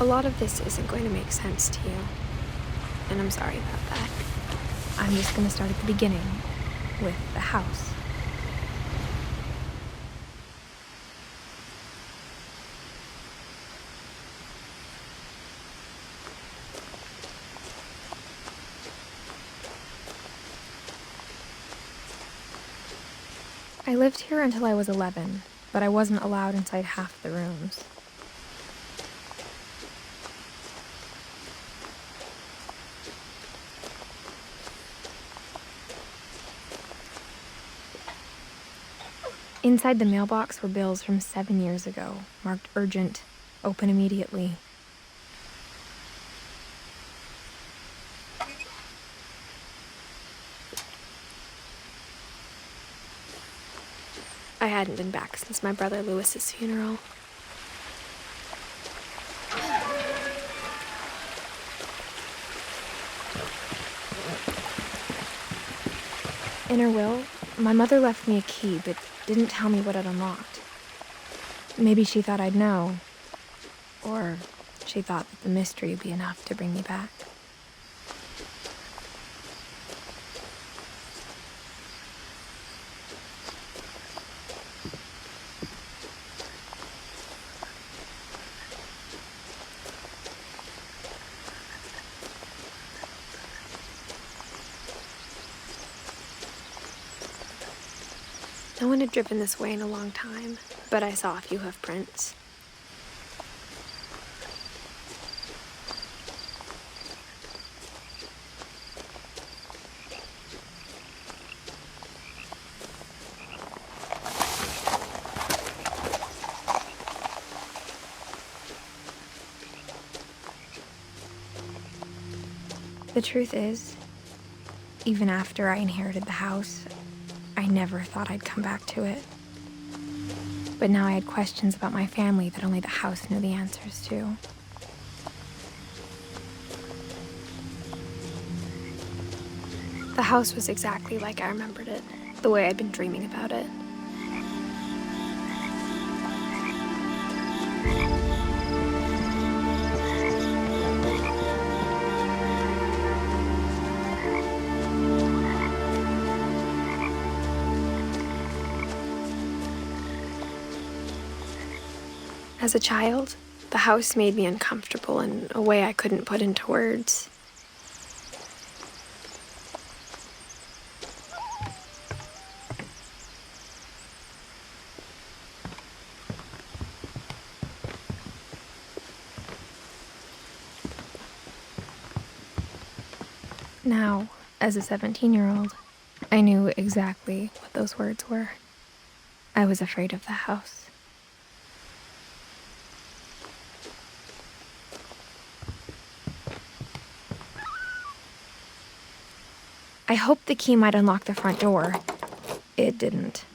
A lot of this isn't going to make sense to you, and I'm sorry about that. I'm just going to start at the beginning, with the house. I lived here until I was 11, but I wasn't allowed inside half the rooms. Inside the mailbox were bills from 7 years ago, marked urgent, open immediately. I hadn't been back since my brother Lewis's funeral. In her will, my mother left me a key, but didn't tell me what it unlocked. Maybe she thought I'd know, or she thought that the mystery would be enough to bring me back. No one had driven this way in a long time, but I saw a few hoof prints. The truth is, even after I inherited the house, I never thought I'd come back to it. But now I had questions about my family that only the house knew the answers to. The house was exactly like I remembered it, the way I'd been dreaming about it. As a child, the house made me uncomfortable in a way I couldn't put into words. Now, as a 17-year-old, I knew exactly what those words were. I was afraid of the house. I hoped the key might unlock the front door. It didn't.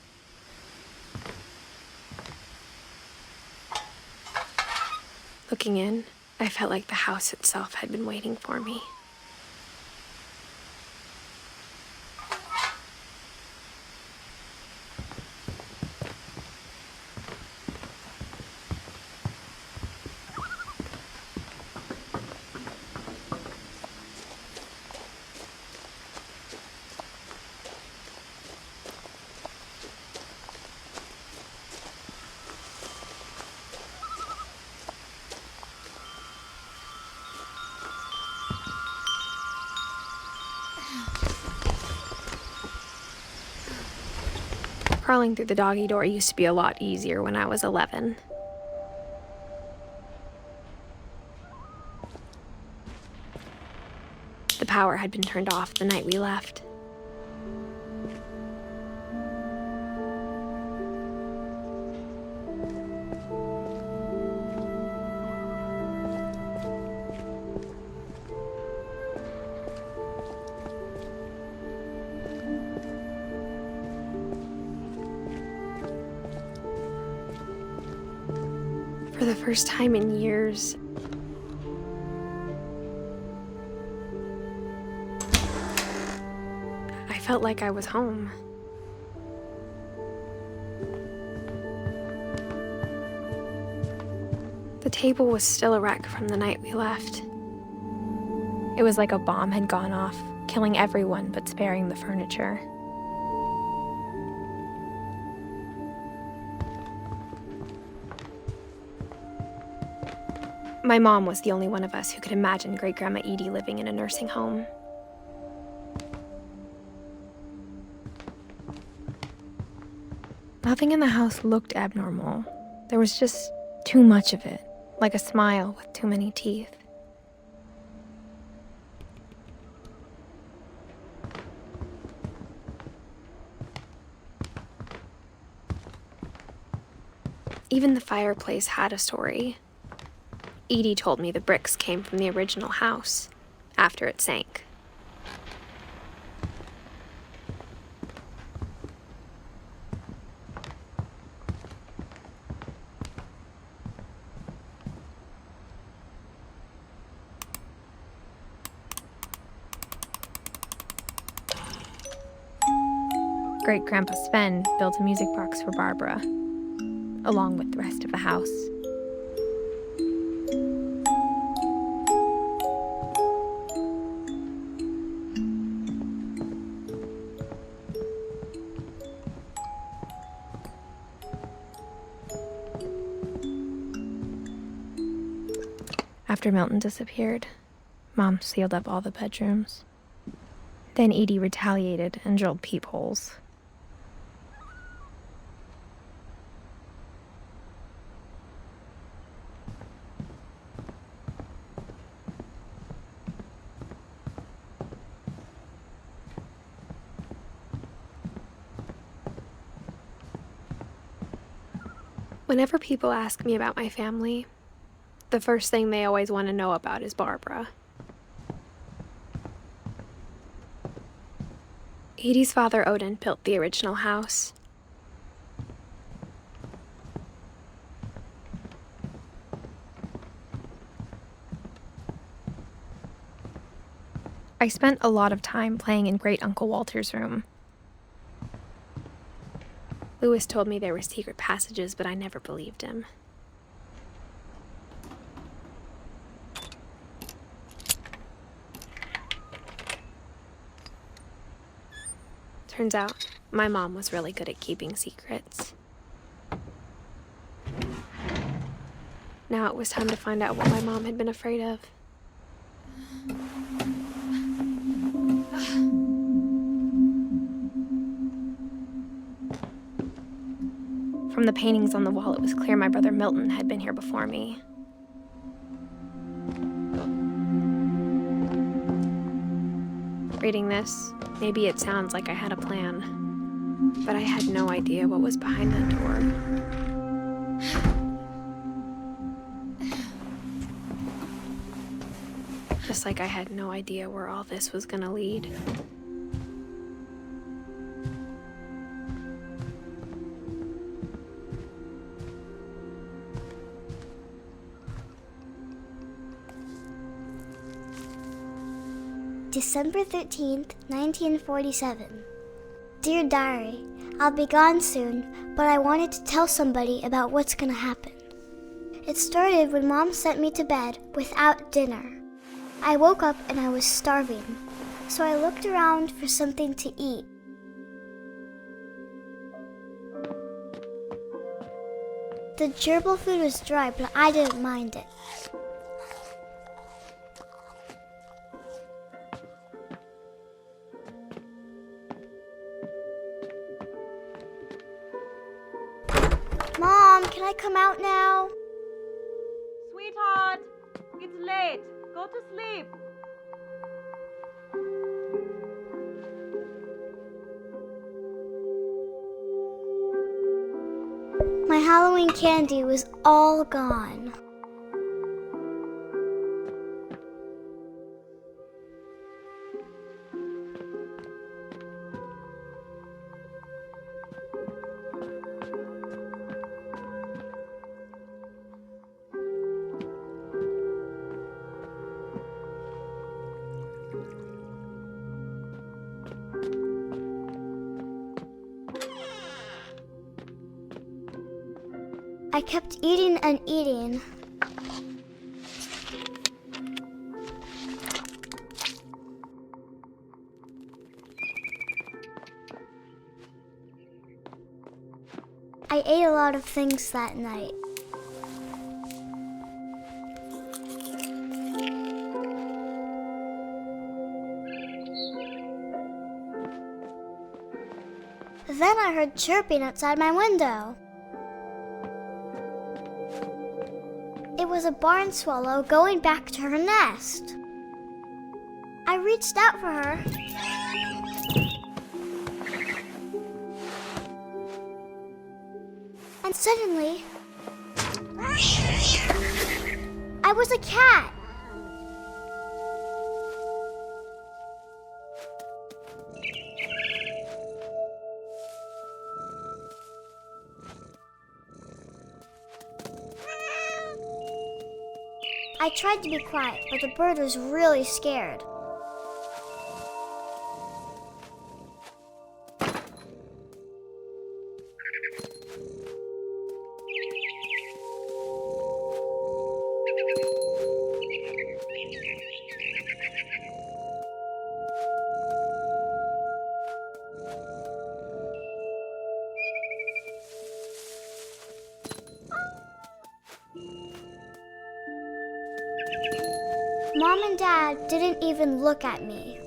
Looking in, I felt like the house itself had been waiting for me. Crawling through the doggy door used to be a lot easier when I was 11. The power had been turned off the night we left. For the first time in years, I felt like I was home. The table was still a wreck from the night we left. It was like a bomb had gone off, killing everyone but sparing the furniture. My mom was the only one of us who could imagine Great-Grandma Edie living in a nursing home. Nothing in the house looked abnormal. There was just too much of it, like a smile with too many teeth. Even the fireplace had a story. Edie told me the bricks came from the original house, after it sank. Great-Grandpa Sven built a music box for Barbara, along with the rest of the house. After Milton disappeared, Mom sealed up all the bedrooms. Then Edie retaliated and drilled peepholes. Whenever people ask me about my family, the first thing they always want to know about is Barbara. Edie's father, Odin, built the original house. I spent a lot of time playing in Great Uncle Walter's room. Lewis told me there were secret passages, but I never believed him. Turns out, my mom was really good at keeping secrets. Now it was time to find out what my mom had been afraid of. From the paintings on the wall, it was clear my brother Milton had been here before me. Reading this, maybe it sounds like I had a plan, but I had no idea what was behind that door. Just like I had no idea where all this was gonna lead. December 13th, 1947. Dear Diary, I'll be gone soon, but I wanted to tell somebody about what's gonna happen. It started when Mom sent me to bed without dinner. I woke up and I was starving, so I looked around for something to eat. The gerbil food was dry, but I didn't mind it. Mom, can I come out now? Sweetheart, it's late. Go to sleep. My Halloween candy was all gone. I kept eating and eating. I ate a lot of things that night. Then I heard chirping outside my window. It was a barn swallow going back to her nest. I reached out for her. And suddenly, I was a cat. I tried to be quiet, but the bird was really scared. Mom and Dad didn't even look at me.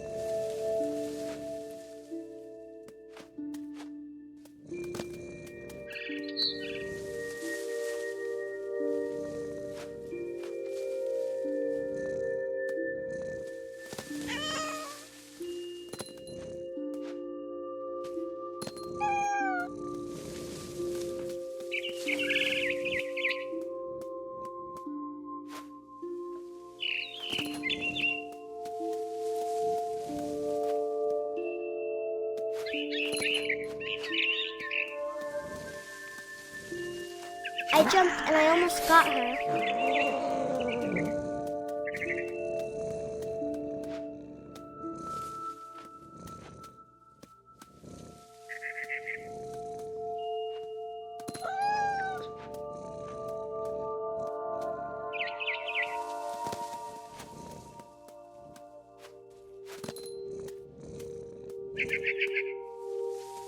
I jumped and I almost got her.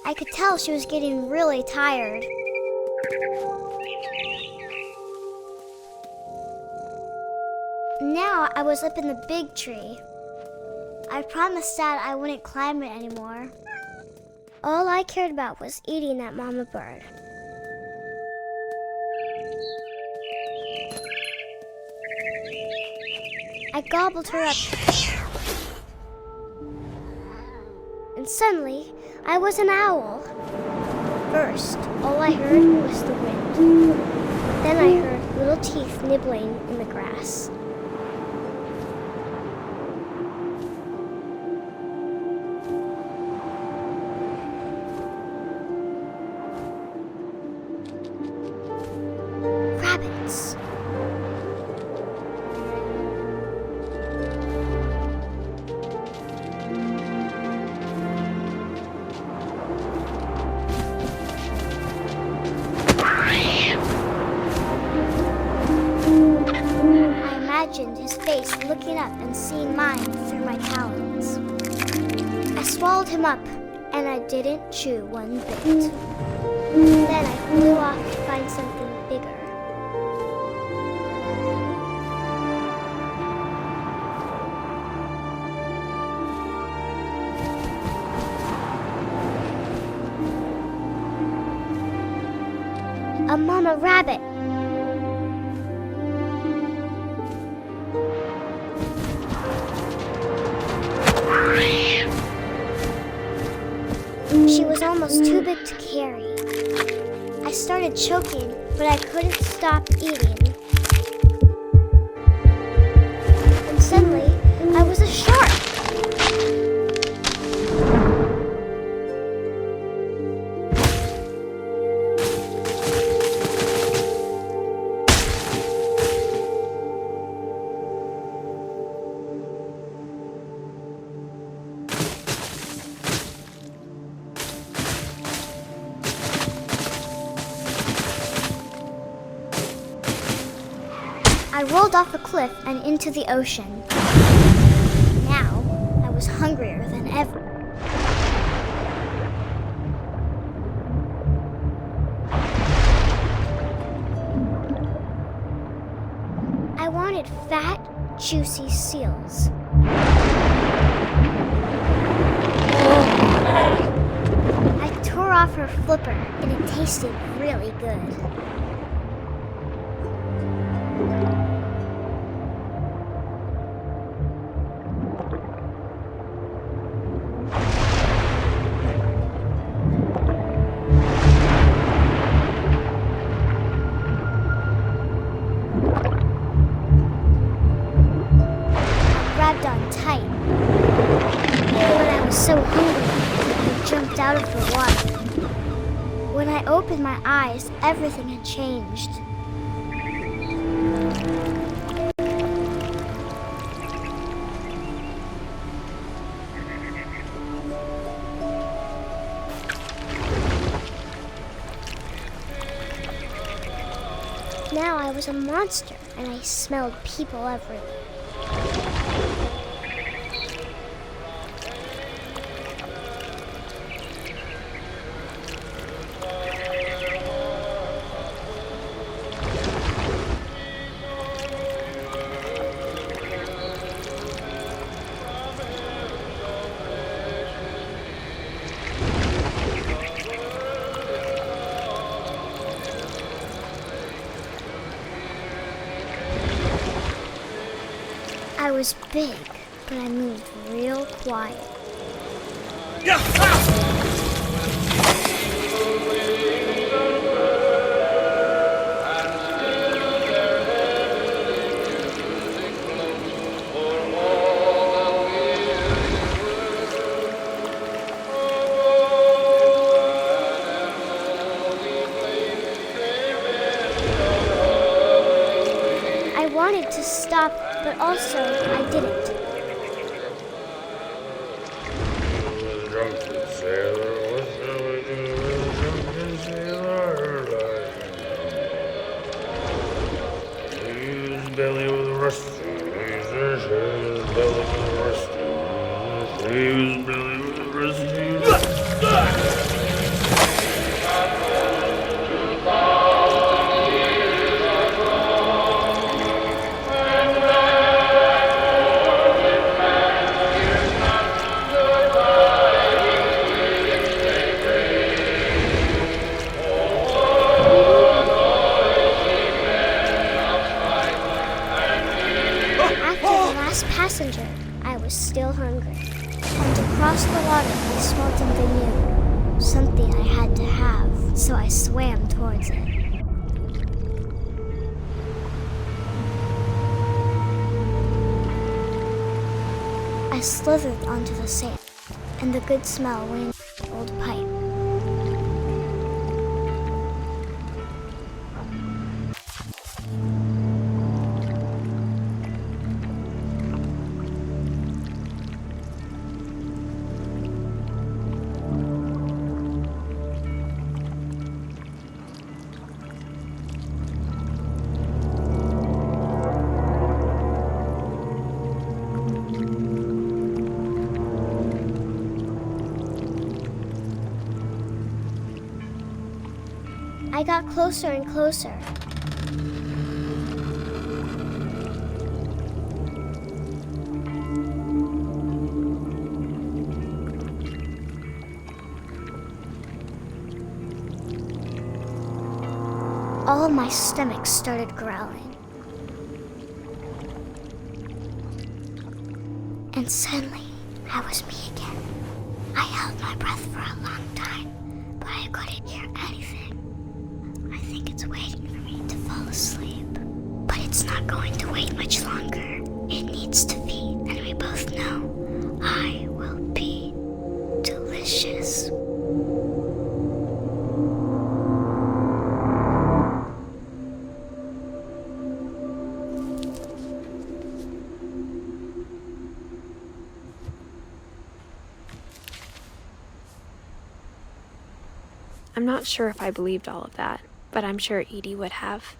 I could tell she was getting really tired. Now I was up in the big tree. I promised Dad I wouldn't climb it anymore. All I cared about was eating that mama bird. I gobbled her up. And suddenly, I was an owl. First, all I heard was the wind. Then I heard little teeth nibbling in the grass. Rabbits. His face looking up and seeing mine through my talons. I swallowed him up, and I didn't chew one bit. Then I flew off to find something bigger. A mama rabbit. She was almost too big to carry. I started choking, but I couldn't stop eating. And suddenly, I was a shark! I rolled off a cliff and into the ocean. Now, I was hungrier than ever. juicy seals. I tore off her flipper, and it tasted really good. Grabbed on tight. But I was so hungry, I jumped out of the water. When I opened my eyes, everything had changed. Now I was a monster, and I smelled people everywhere. I was big, but I moved real quiet. I wanted to stop, but also I didn't. Passenger, I was still hungry. And across the water, I smelled something new. Something I had to have, so I swam towards it. I slithered onto the sand, and the good smell went in the old pipe. I got closer and closer. All of my stomach started growling. And suddenly, I was me again. I held my breath for a long time, but I couldn't hear anything. I think it's waiting for me to fall asleep. But it's not going to wait much longer. It needs to feed, and we both know I will be delicious. I'm not sure if I believed all of that, but I'm sure Edie would have.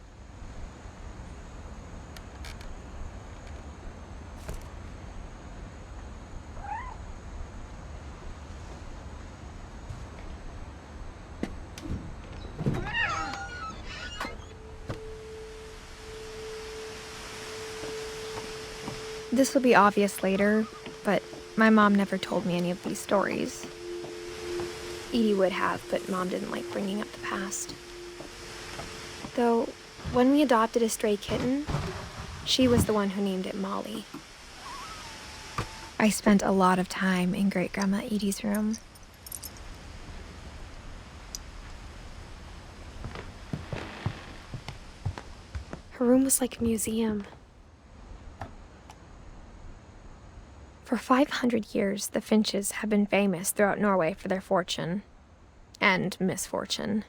This will be obvious later, but my mom never told me any of these stories. Edie would have, but Mom didn't like bringing up the past. Though, when we adopted a stray kitten, she was the one who named it Molly. I spent a lot of time in Great-Grandma Edie's room. Her room was like a museum. For 500 years, the Finches have been famous throughout Norway for their fortune and misfortune.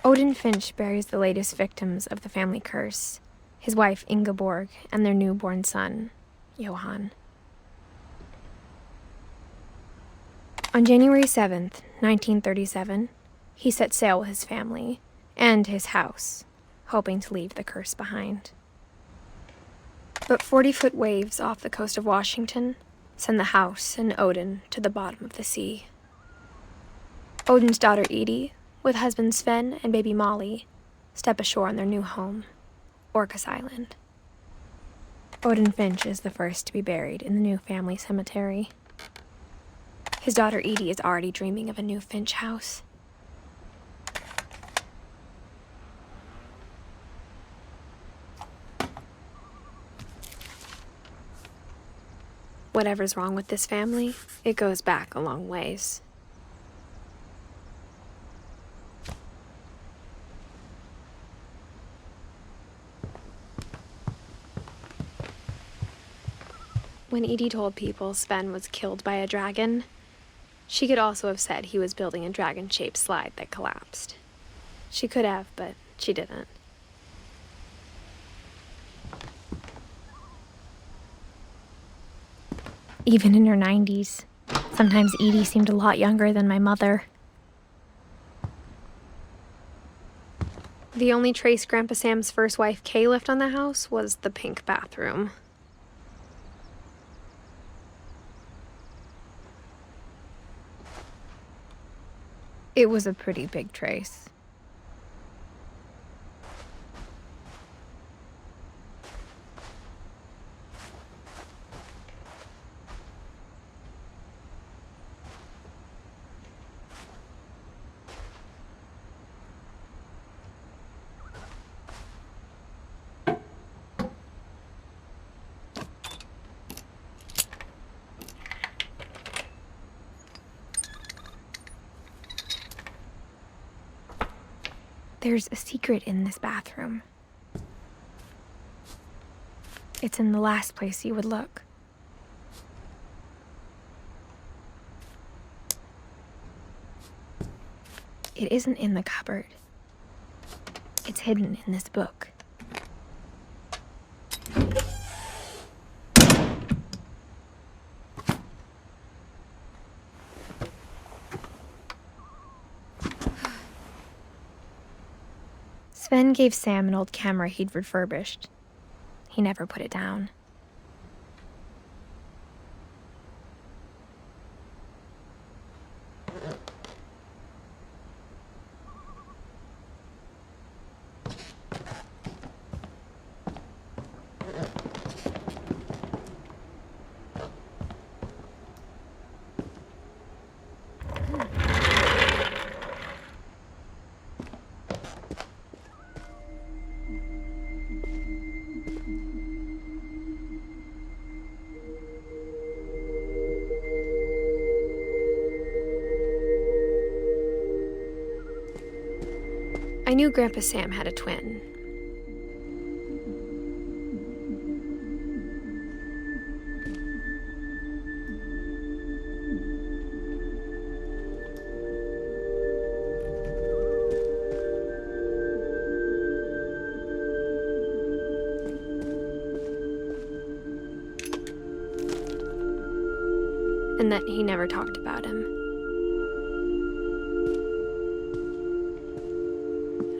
Odin Finch buries the latest victims of the family curse, his wife Ingeborg and their newborn son, Johan. On January 7th, 1937, he set sail with his family and his house, hoping to leave the curse behind. But 40-foot waves off the coast of Washington send the house and Odin to the bottom of the sea. Odin's daughter Edie, with husband Sven and baby Molly, step ashore on their new home, Orcas Island. Odin Finch is the first to be buried in the new family cemetery. His daughter Edie is already dreaming of a new Finch house. Whatever's wrong with this family, it goes back a long ways. When Edie told people Sven was killed by a dragon, she could also have said he was building a dragon-shaped slide that collapsed. She could have, but she didn't. Even in her 90s, sometimes Edie seemed a lot younger than my mother. The only trace Grandpa Sam's first wife Kay left on the house was the pink bathroom. It was a pretty big trace. There's a secret in this bathroom. It's in the last place you would look. It isn't in the cupboard. It's hidden in this book. Sven gave Sam an old camera he'd refurbished. He never put it down. I knew Grandpa Sam had a twin. And that he never talked about him.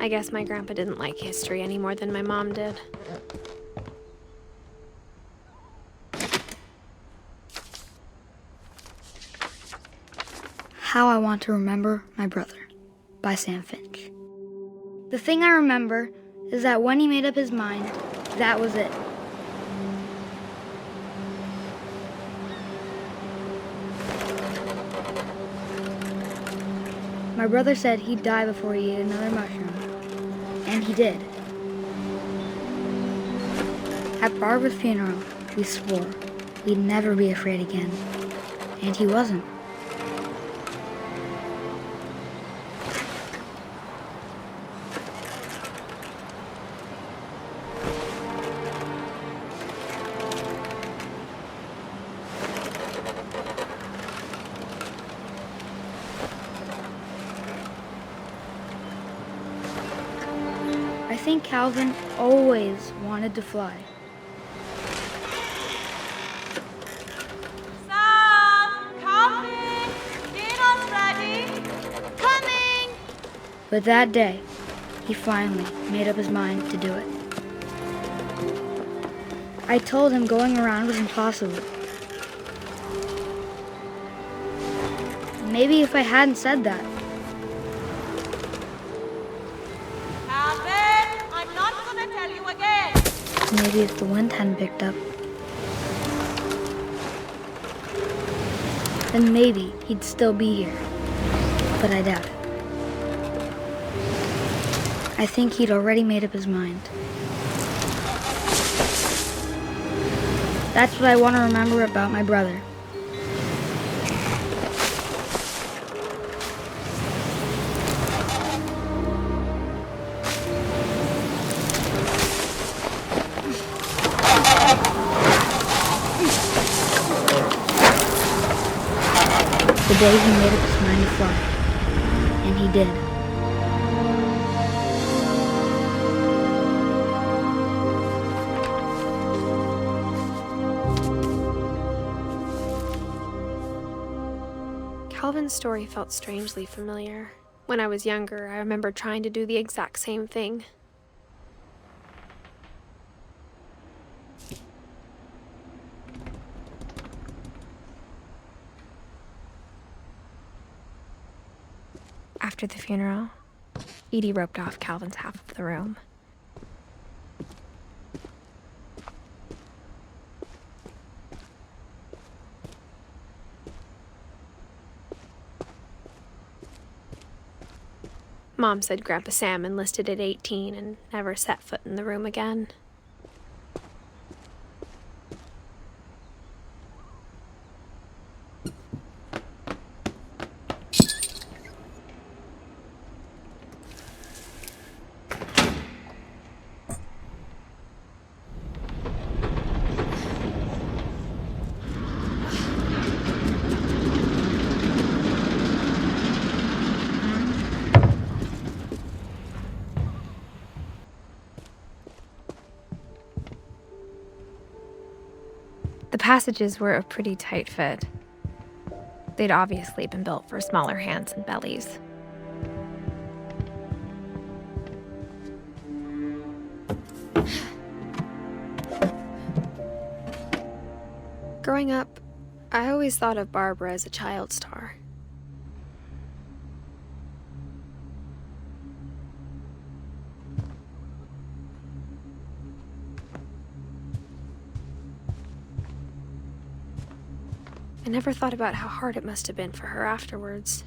I guess my grandpa didn't like history any more than my mom did. How I Want to Remember My Brother by Sam Finch. The thing I remember is that when he made up his mind, that was it. My brother said he'd die before he ate another mushroom, and he did. At Barbara's funeral, we swore we'd never be afraid again, and he wasn't. I think Calvin always wanted to fly. Sam, coming! Dinner's ready! Coming! But that day, he finally made up his mind to do it. I told him going around was impossible. Maybe if I hadn't said that, Calvin, I'm not gonna tell you again. maybe if the wind hadn't picked up, then maybe he'd still be here. But I doubt it. I think he'd already made up his mind. That's what I want to remember about my brother. The day he made up his mind to fly. And he did. Calvin's story felt strangely familiar. When I was younger, I remember trying to do the exact same thing. After the funeral, Edie roped off Calvin's half of the room. Mom said Grandpa Sam enlisted at 18 and never set foot in the room again. The passages were a pretty tight fit. They'd obviously been built for smaller hands and bellies. Growing up, I always thought of Barbara as a child star. I never thought about how hard it must have been for her afterwards.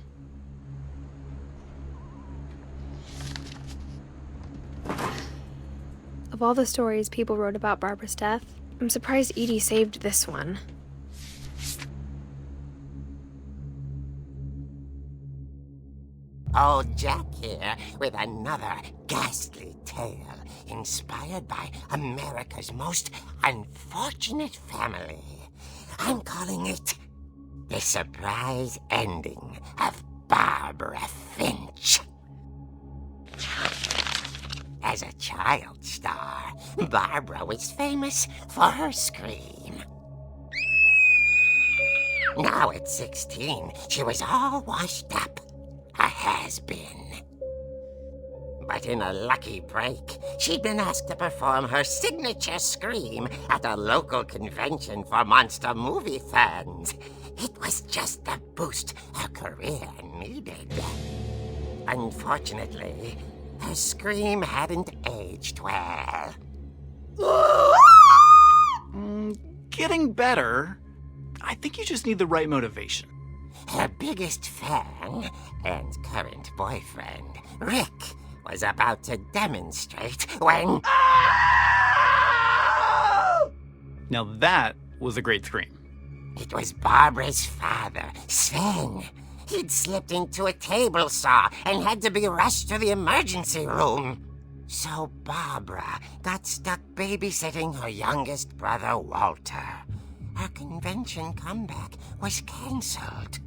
Of all the stories people wrote about Barbara's death, I'm surprised Edie saved this one. Old Jack here with another ghastly tale inspired by America's most unfortunate family. I'm calling it The Surprise Ending of Barbara Finch. As a child star, Barbara was famous for her scream. Now at 16, she was all washed up. A has-been. But in a lucky break, she'd been asked to perform her signature scream at a local convention for monster movie fans. It was just the boost her career needed. Unfortunately, her scream hadn't aged well. Getting better. I think you just need the right motivation. Her biggest fan and current boyfriend, Rick, was about to demonstrate when... Now that was a great scream. It was Barbara's father, Sven. He'd slipped into a table saw and had to be rushed to the emergency room. So Barbara got stuck babysitting her youngest brother, Walter. Her convention comeback was cancelled.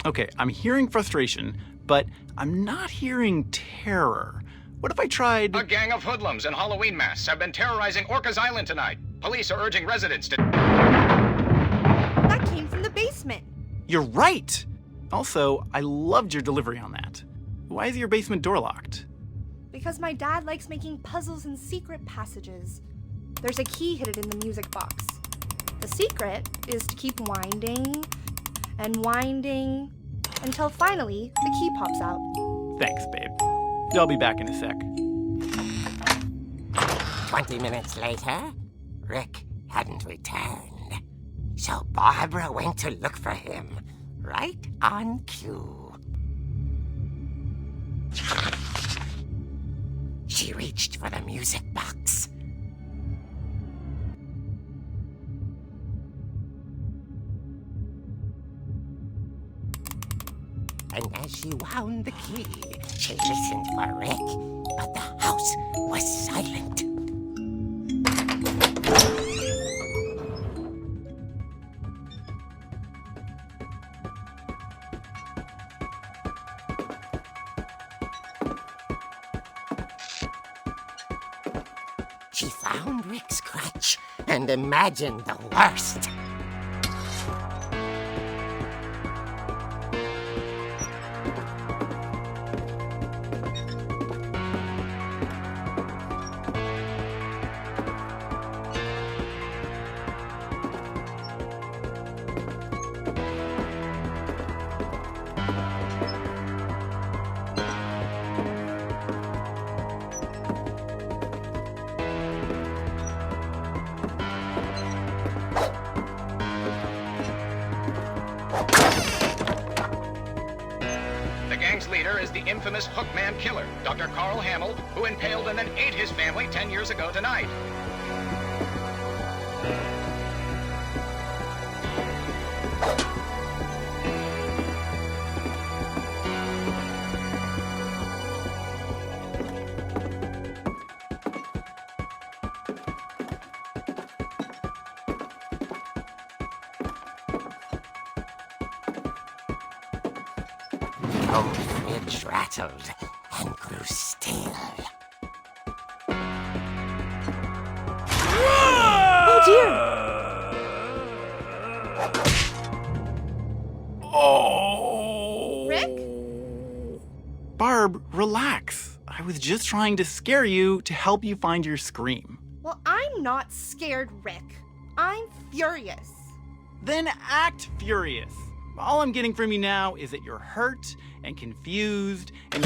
Okay, I'm hearing frustration, but I'm not hearing terror. What if I tried... A gang of hoodlums in Halloween masks have been terrorizing Orcas Island tonight. Police are urging residents to... That came from the basement. You're right! Also, I loved your delivery on that. Why is your basement door locked? Because my dad likes making puzzles and secret passages. There's a key hidden in the music box. The secret is to keep winding and winding until finally the key pops out. Thanks, babe. I'll be back in a sec. 20 minutes later, Rick hadn't returned. So Barbara went to look for him, right on cue. She reached for the music box. And as she wound the key, she listened for Rick, but the house was silent. She found Rick's crutch and imagined the worst. The gang's leader is the infamous Hookman killer, Dr. Carl Hamill, who impaled and then ate his family 10 years ago tonight. The old fridge rattled and grew still. Oh dear! Oh! Rick? Barb, relax. I was just trying to scare you to help you find your scream. Well, I'm not scared, Rick. I'm furious. Then act furious. All I'm getting from you now is that you're hurt and confused and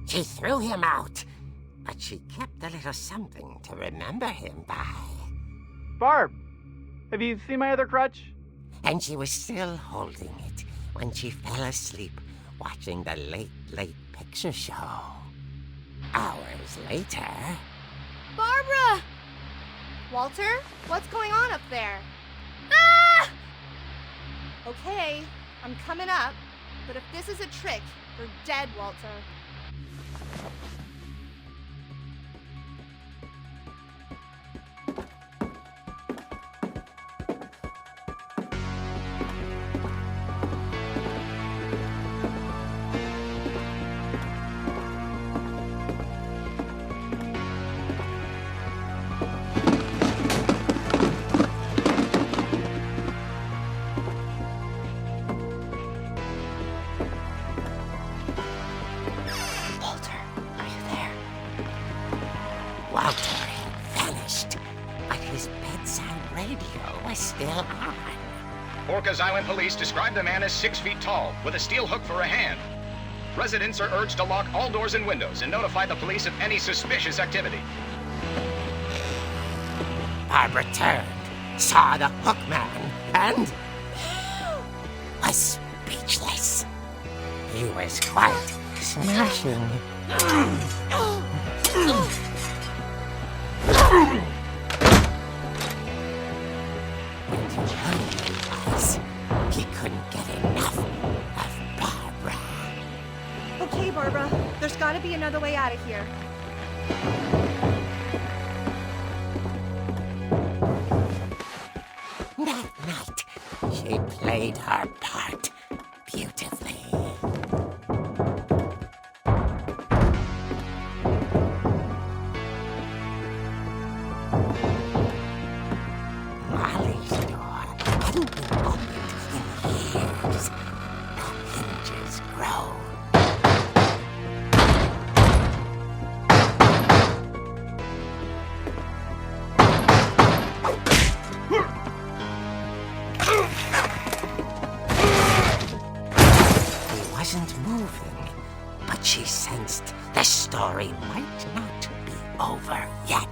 She threw him out, but she kept a little something to remember him by. Barb, have you seen my other crutch? And she was still holding it when she fell asleep watching the late picture show. Hours later... Barbara! Walter, what's going on up there? Ah! Okay, I'm coming up, but if this is a trick, you're dead, Walter. Walter had vanished, but his bedside radio was still on. Orcas Island police describe the man as 6 feet tall, with a steel hook for a hand. Residents are urged to lock all doors and windows and notify the police of any suspicious activity. Barbara turned, saw the hook man, and was speechless. He was quite smashing. And he realized he couldn't get enough of Barbara. Okay, Barbara, there's gotta be another way out of here. That night, she played her part beautifully. Molly's door hadn't been opened in years. The hinges groaned. He wasn't moving, but she sensed the story might not be over yet.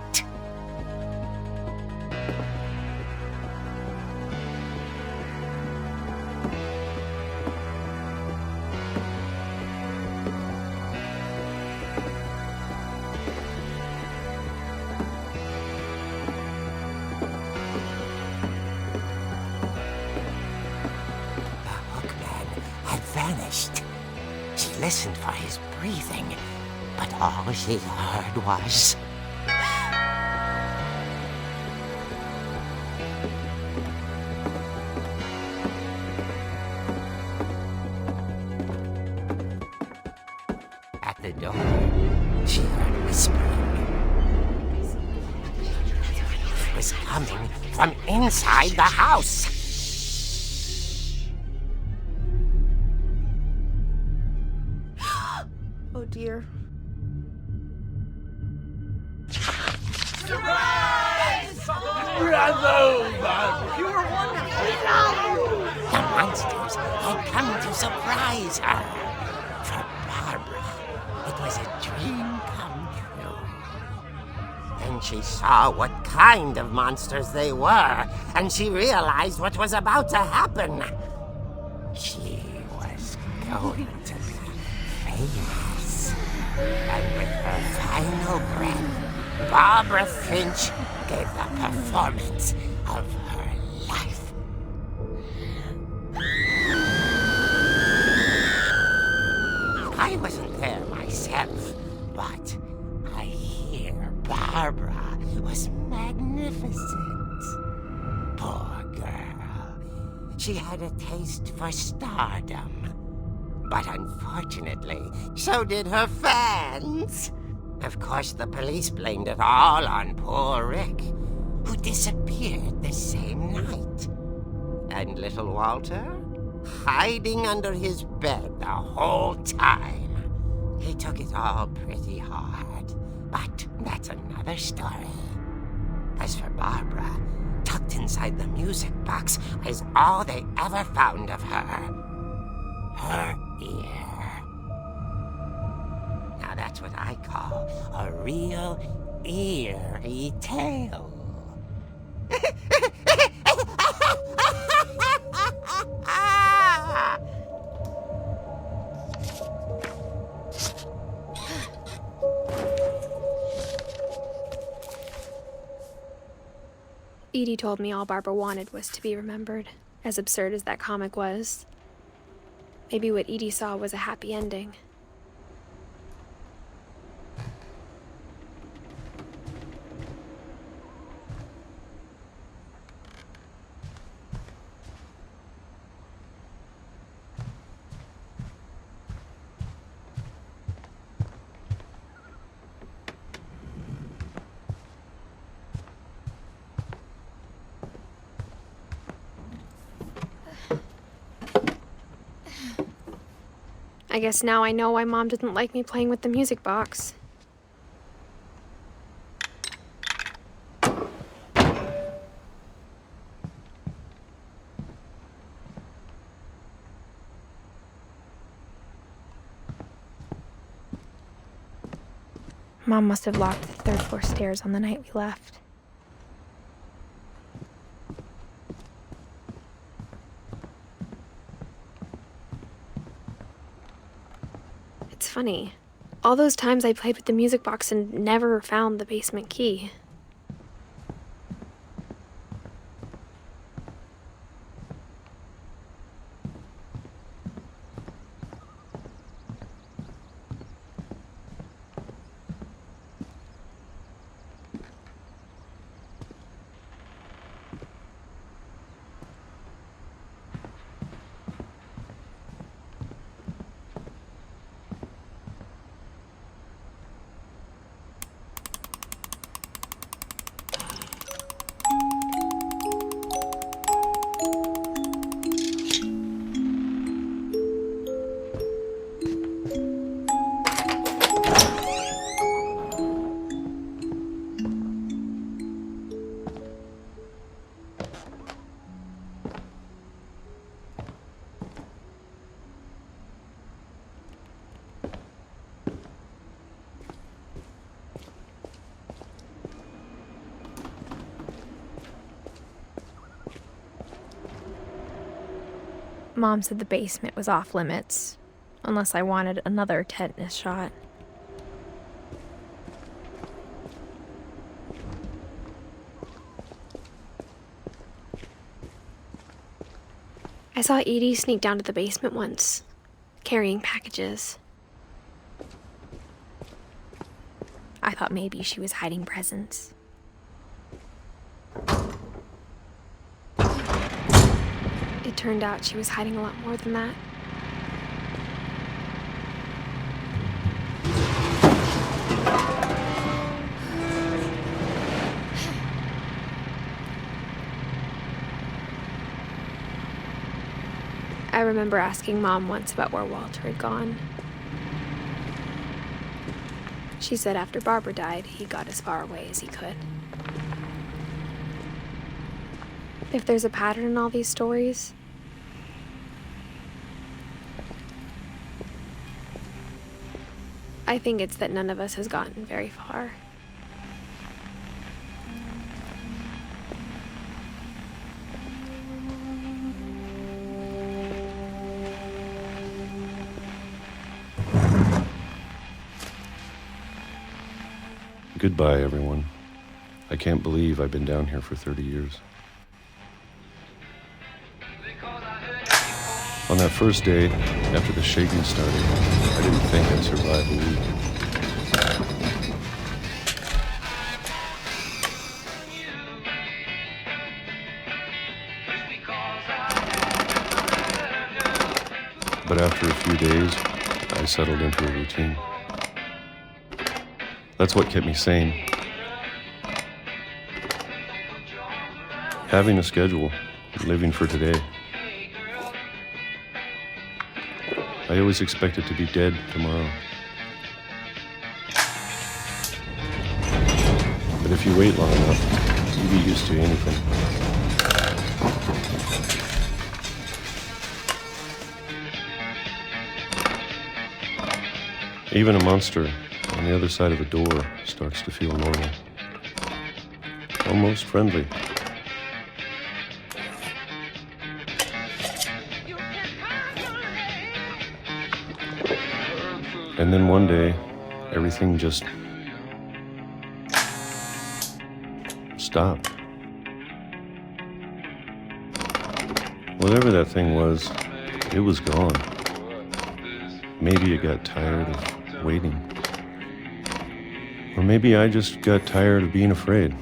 Vanished. She listened for his breathing, but all she heard was... At the door, she heard whispering. It was coming from inside the house. Oh dear. The monsters had come to surprise her. For Barbara, it was a dream come true. Then she saw what kind of monsters they were, and she realized what was about to happen. She was going to be famous. And with her final breath, Barbara Finch gave the performance of her life. I wasn't there myself, but I hear Barbara was magnificent. Poor girl. She had a taste for stardom. But unfortunately, so did her fans. Of course, the police blamed it all on poor Rick, who disappeared the same night. And little Walter, hiding under his bed the whole time. He took it all pretty hard, but that's another story. As for Barbara, tucked inside the music box is all they ever found of her. Her ear. Now that's what I call a real eerie tale. Edie told me all Barbara wanted was to be remembered, as absurd as that comic was. Maybe what Edie saw was a happy ending. I guess now I know why Mom didn't like me playing with the music box. Mom must have locked the third floor stairs on the night we left. It's funny. All those times I played with the music box and never found the basement key. Mom said the basement was off limits, unless I wanted another tetanus shot. I saw Edie sneak down to the basement once, carrying packages. I thought maybe she was hiding presents. It turned out she was hiding a lot more than that. I remember asking Mom once about where Walter had gone. She said after Barbara died, he got as far away as he could. If there's a pattern in all these stories, I think it's that none of us has gotten very far. Goodbye, everyone. I can't believe I've been down here for 30 years. On that first day, after the shaking started, I didn't think I'd survive a week. But after a few days, I settled into a routine. That's what kept me sane. Having a schedule, living for today. I always expected to be dead tomorrow. But if you wait long enough, you get used to anything. Even a monster on the other side of a door starts to feel normal. Almost friendly. And then one day, everything just stopped. Whatever that thing was, it was gone. Maybe it got tired of waiting. Or maybe I just got tired of being afraid.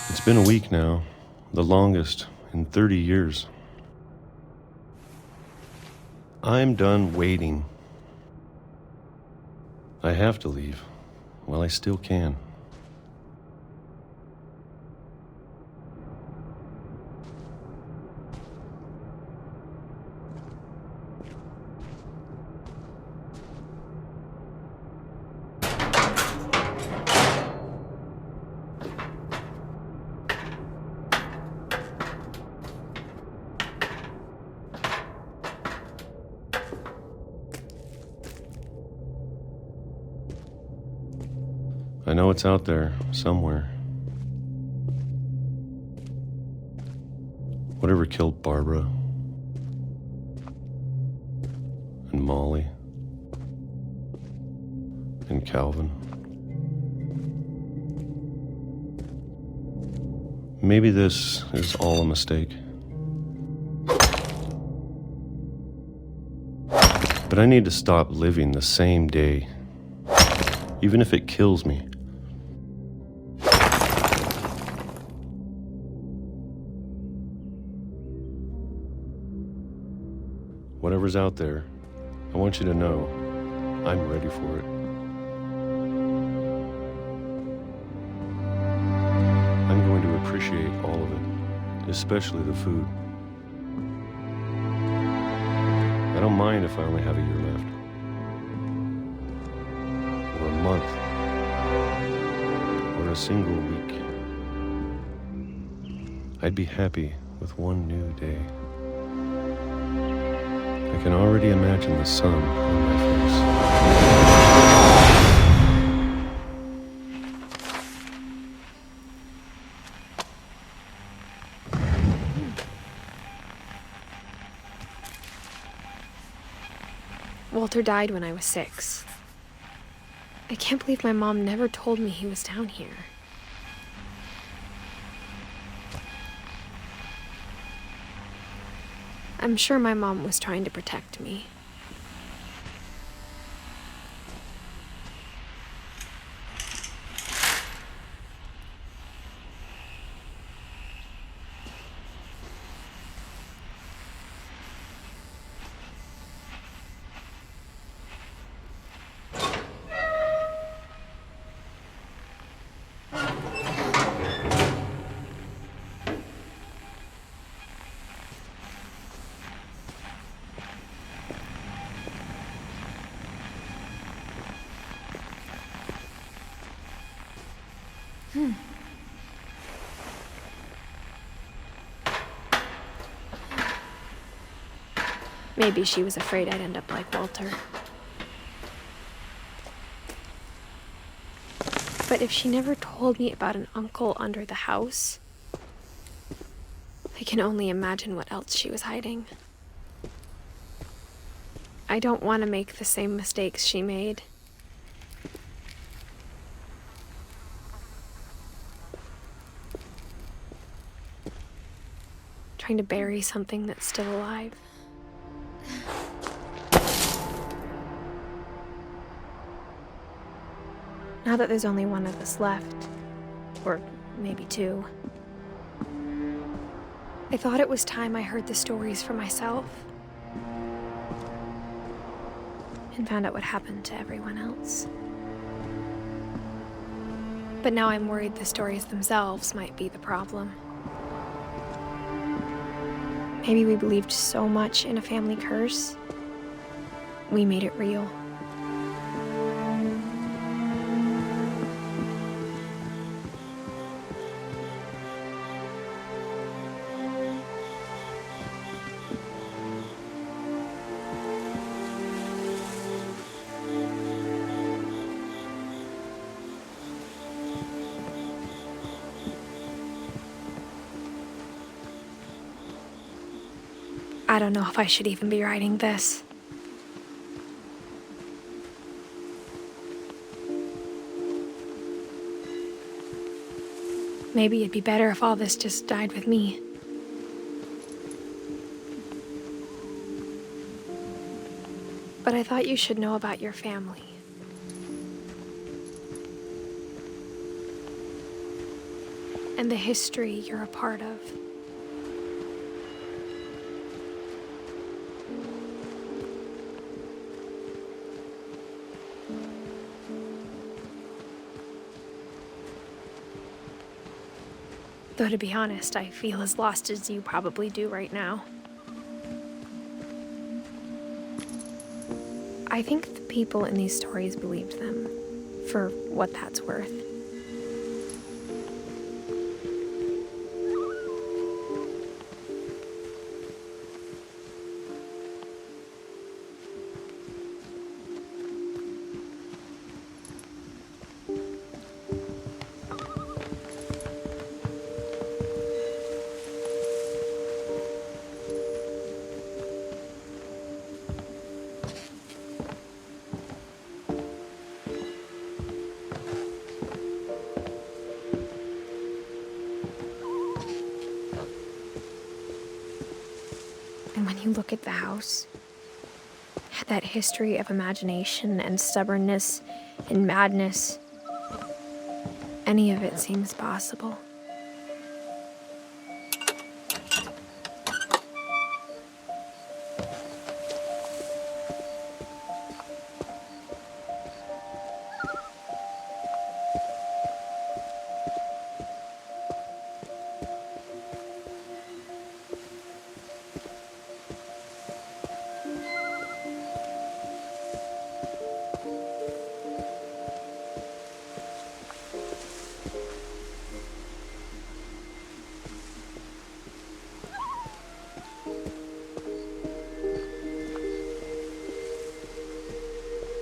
It's been a week now, the longest in 30 years. I'm done waiting. I have to leave while I still can. I know it's out there somewhere. Whatever killed Barbara and Molly and Calvin. Maybe this is all a mistake. But I need to stop living the same day, even if it kills me. Whatever's out there, I want you to know I'm ready for it. I'm going to appreciate all of it, especially the food. I don't mind if I only have a year left, or a month, or a single week. I'd be happy with one new day. I can already imagine the sun on my face. Walter died when I was 6. I can't believe my mom never told me he was down here. I'm sure my mom was trying to protect me. Maybe she was afraid I'd end up like Walter. But if she never told me about an uncle under the house, I can only imagine what else she was hiding. I don't want to make the same mistakes she made. Trying to bury something that's still alive. Now that there's only one of us left, or maybe 2, I thought it was time I heard the stories for myself and found out what happened to everyone else. But now I'm worried the stories themselves might be the problem. Maybe we believed so much in a family curse, we made it real. I don't know if I should even be writing this. Maybe it'd be better if all this just died with me. But I thought you should know about your family. And the history you're a part of. Though to be honest, I feel as lost as you probably do right now. I think the people in these stories believed them, for what that's worth. And when you look at the house, that history of imagination and stubbornness and madness, any of it seems possible.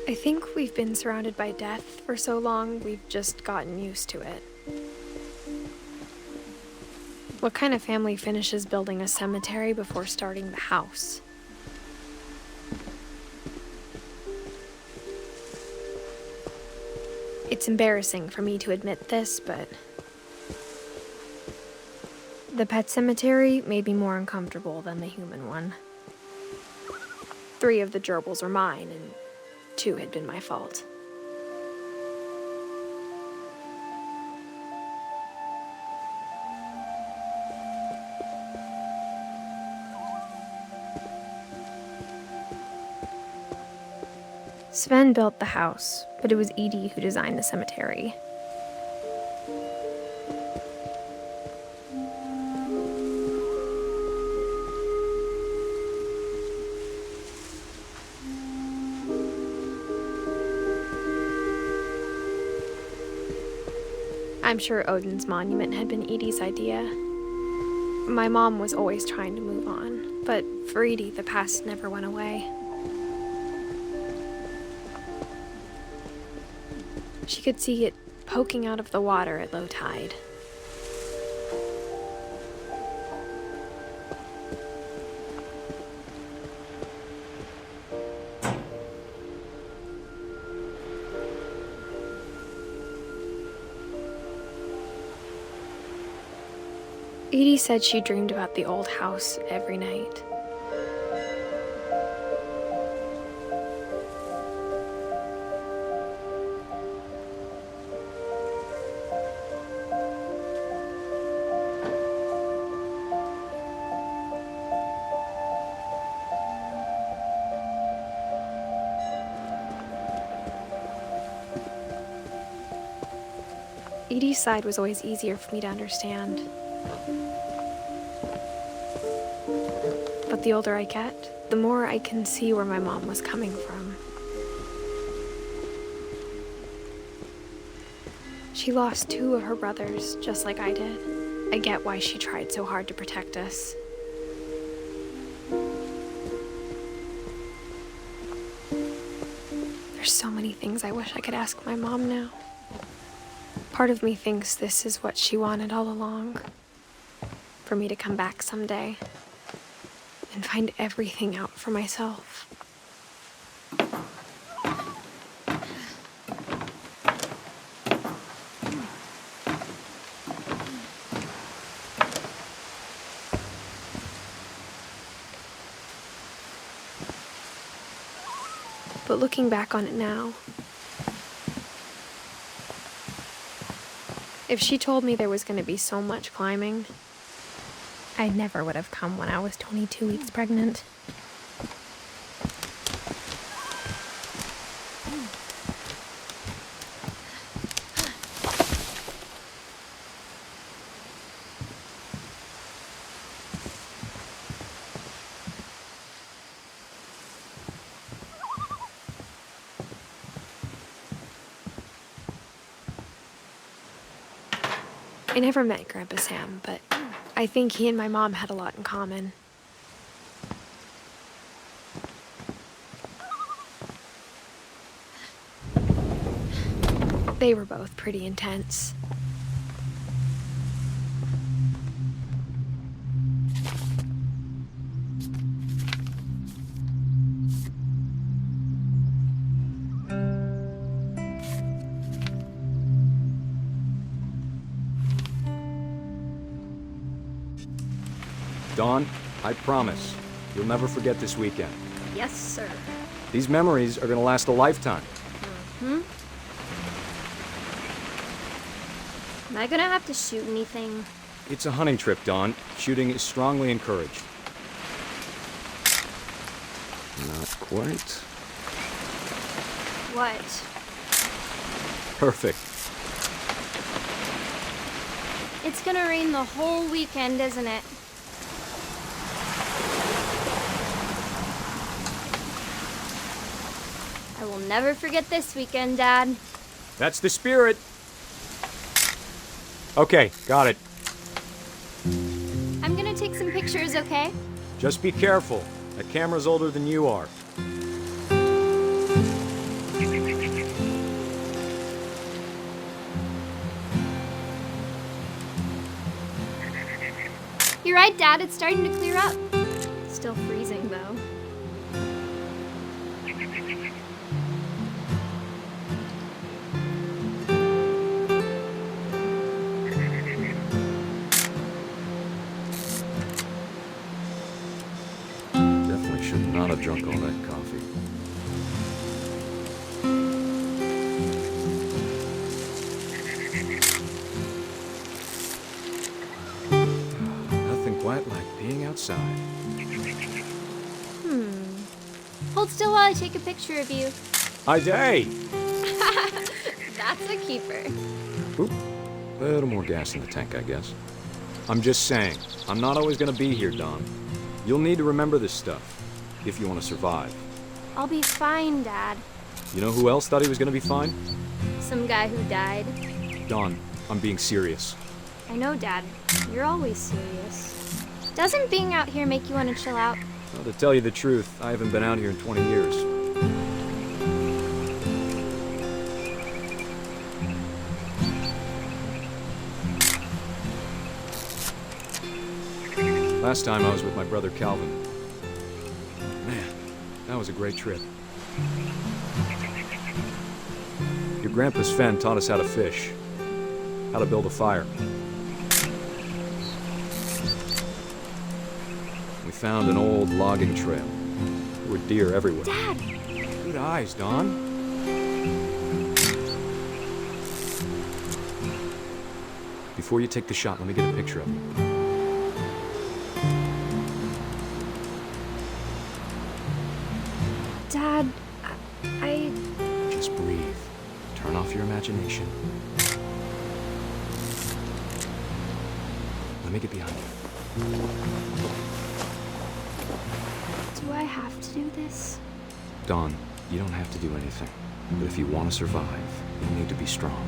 I think we've been surrounded by death for so long, we've just gotten used to it. What kind of family finishes building a cemetery before starting the house? It's embarrassing for me to admit this, but the pet cemetery made me more uncomfortable than the human one. 3 of the gerbils were mine, and 2 had been my fault. Sven built the house, but it was Edie who designed the cemetery. I'm sure Odin's monument had been Edie's idea. My mom was always trying to move on, but for Edie, the past never went away. She could see it poking out of the water at low tide. Edie said she dreamed about the old house every night. Edie's side was always easier for me to understand. But the older I get, the more I can see where my mom was coming from. She lost 2 of her brothers, just like I did. I get why she tried so hard to protect us. There's so many things I wish I could ask my mom now. Part of me thinks this is what she wanted all along. For me to come back someday and find everything out for myself. But looking back on it now, if she told me there was going to be so much climbing, I never would have come when I was 22 weeks pregnant. I never met Grandpa Sam, but I think he and my mom had a lot in common. They were both pretty intense. Dawn, I promise, you'll never forget this weekend. Yes, sir. These memories are gonna last a lifetime. Am I gonna have to shoot anything? It's a hunting trip, Dawn. Shooting is strongly encouraged. Not quite. What? Perfect. It's gonna rain the whole weekend, isn't it? I will never forget this weekend, Dad. That's the spirit. Okay, got it. I'm gonna take some pictures, okay? Just be careful. That camera's older than you are. You're right, Dad. It's starting to clear up. Still freezing, though. Definitely should not have drunk all that coffee. Nothing quite like being outside. Hold still while I take a picture of you. Hi, Day! That's a keeper. Oop. A little more gas in the tank, I guess. I'm just saying, I'm not always gonna be here, Dawn. You'll need to remember this stuff, if you want to survive. I'll be fine, Dad. You know who else thought he was gonna be fine? Some guy who died. Dawn, I'm being serious. I know, Dad. You're always serious. Doesn't being out here make you want to chill out? Well, to tell you the truth, I haven't been out here in 20 years. Last time I was with my brother Calvin. Man, that was a great trip. Your grandpa Sven taught us how to fish, how to build a fire. We found an old logging trail. There were deer everywhere. Dad! Good eyes, Dawn. Before you take the shot, let me get a picture of you. Dad, I... Just breathe. Turn off your imagination. Let me get behind you. Do I have to do this? Dawn, you don't have to do anything. But if you want to survive, you need to be strong.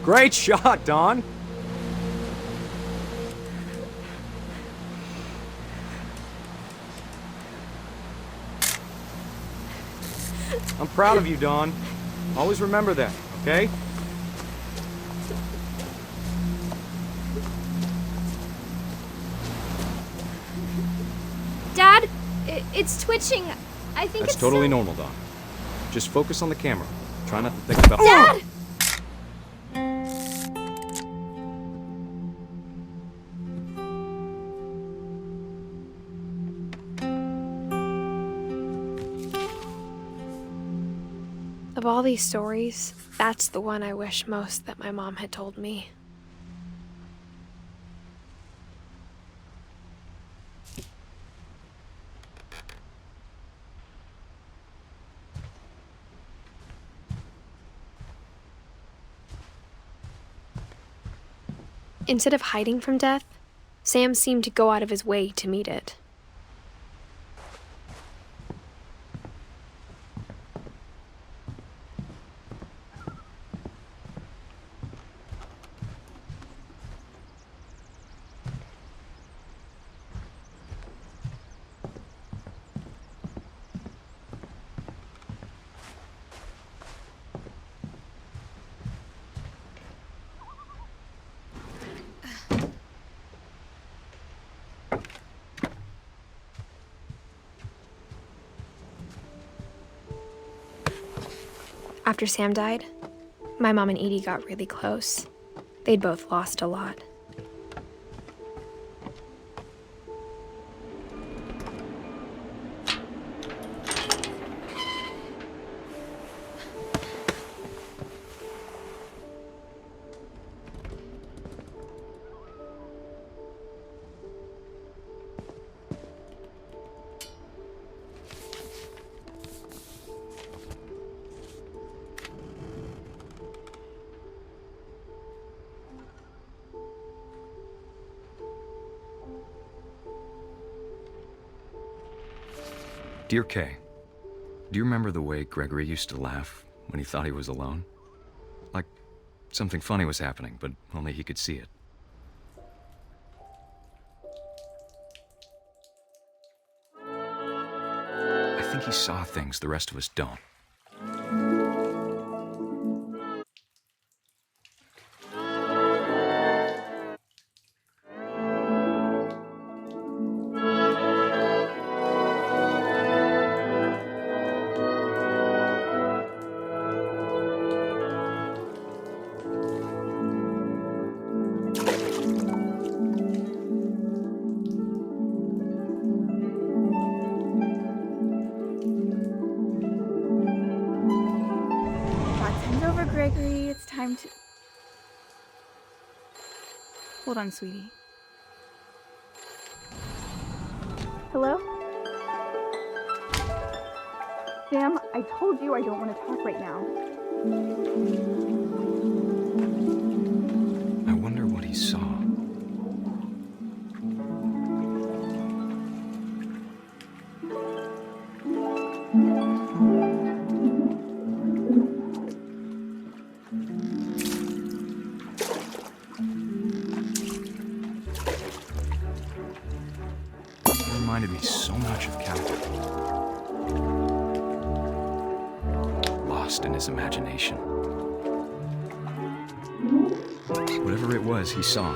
Great shot, Dawn! I'm proud of you, Dawn. Always remember that, okay? Dad, it's twitching. I think That's it's totally still... normal, Dawn. Just focus on the camera. Try not to think about... Dad! Of all these stories, that's the one I wish most that my mom had told me. Instead of hiding from death, Sam seemed to go out of his way to meet it. After Sam died, my mom and Edie got really close. They'd both lost a lot. Dear Kay, do you remember the way Gregory used to laugh when he thought he was alone? Like something funny was happening, but only he could see it. I think he saw things the rest of us don't. Gregory, it's time to... Hold on, sweetie. Hello? Sam, I told you I don't want to talk right now. I wonder what he saw. Reminded me so much of Calvin. Lost in his imagination. Whatever it was, he saw.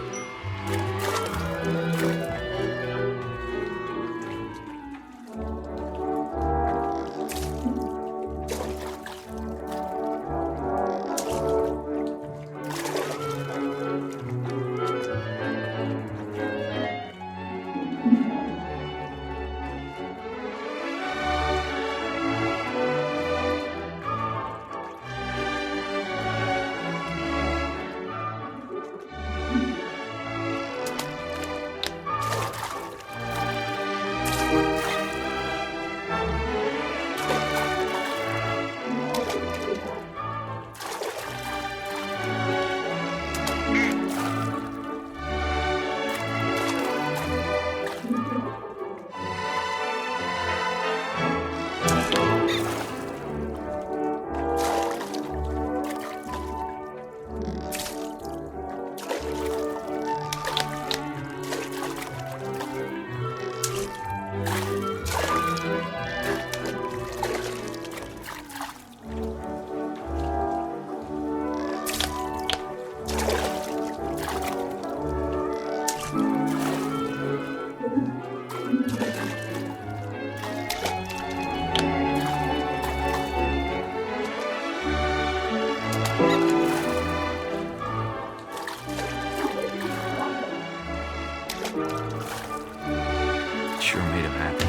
Sure made him happy.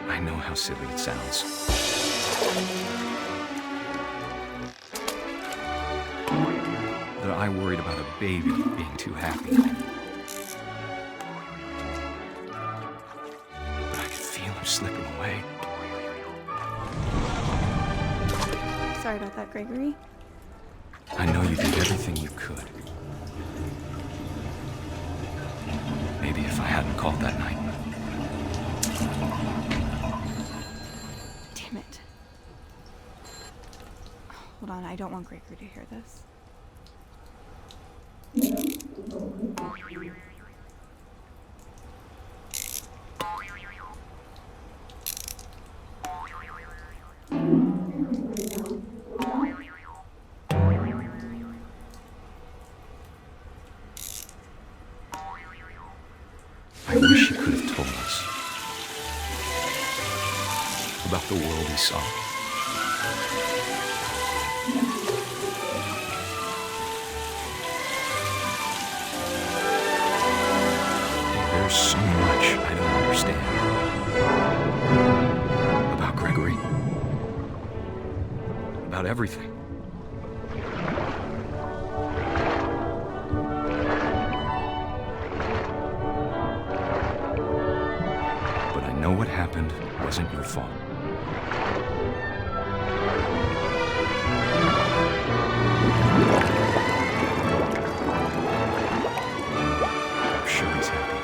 I know how silly it sounds. That I worried about a baby being too happy. But I could feel him slipping away. Sorry about that, Gregory. I know you did everything you could. Maybe if I hadn't called that night. Damn it. Hold on, I don't want Gregory to hear this. I wish he could have told us about the world he saw. There's so much I don't understand about Gregory, about everything. But I know what happened wasn't your fault. I'm sure he's happy.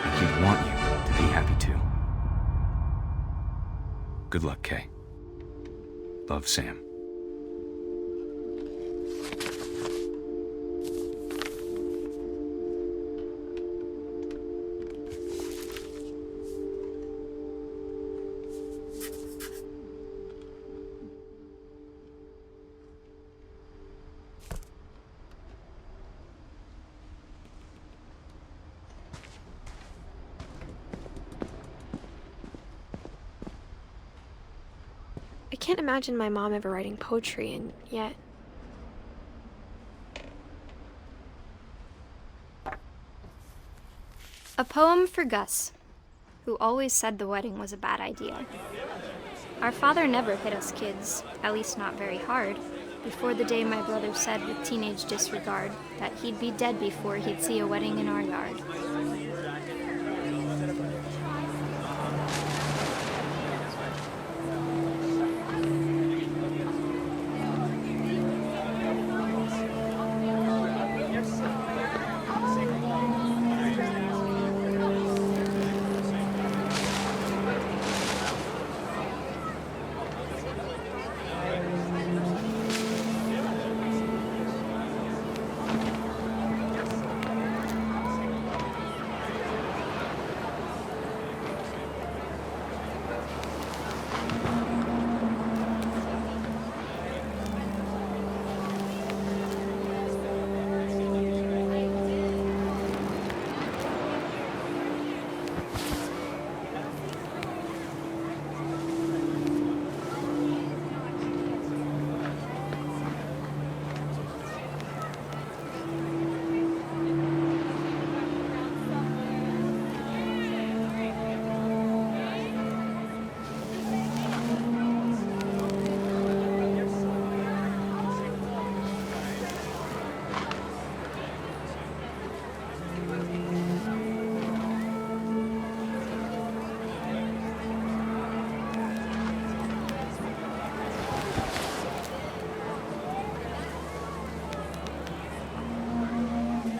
And he'd want you to be happy too. Good luck, Kay. Love, Sam. I can't imagine my mom ever writing poetry, and yet... A poem for Gus, who always said the wedding was a bad idea. Our father never hit us kids, at least not very hard, before the day my brother said with teenage disregard that he'd be dead before he'd see a wedding in our yard.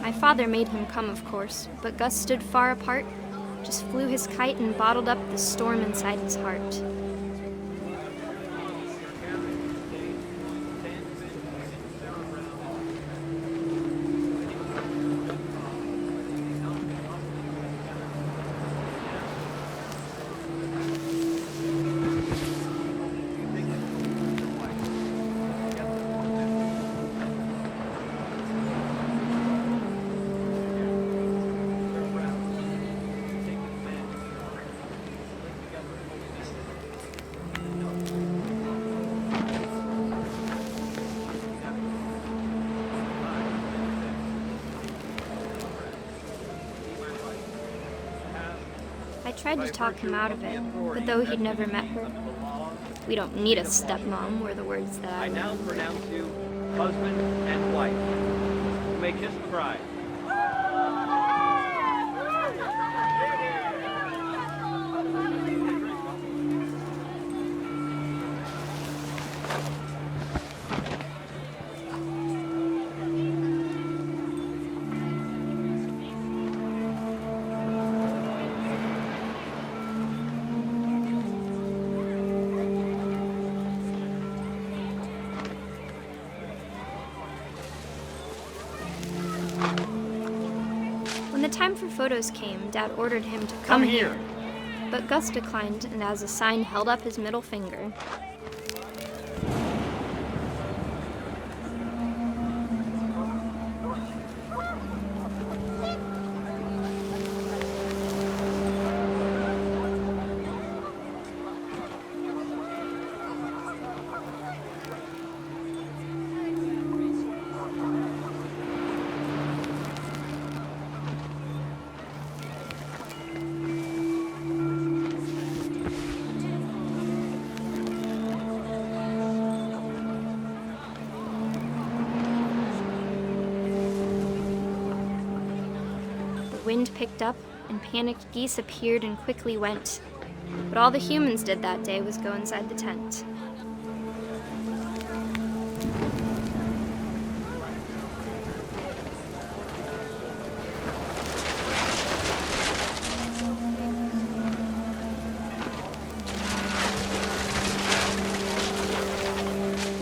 My father made him come, of course, but Gus stood far apart, just flew his kite and bottled up the storm inside his heart. I tried to talk him out of it, but though he'd never met her, "We don't need a stepmom," were the words that I now pronounce you husband and wife. You may kiss the bride. When the time for photos came, Dad ordered him to come here. But Gus declined and as a sign held up his middle finger. wind picked up, and panicked geese appeared and quickly went. But all the humans did that day was go inside the tent.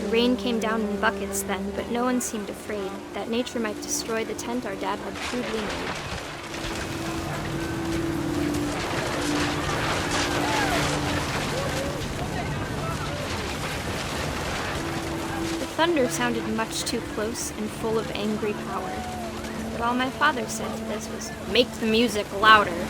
The rain came down in buckets then, but no one seemed afraid that nature might destroy the tent our dad had crudely made. Thunder sounded much too close and full of angry power. But all my father said to this was, "Make the music louder."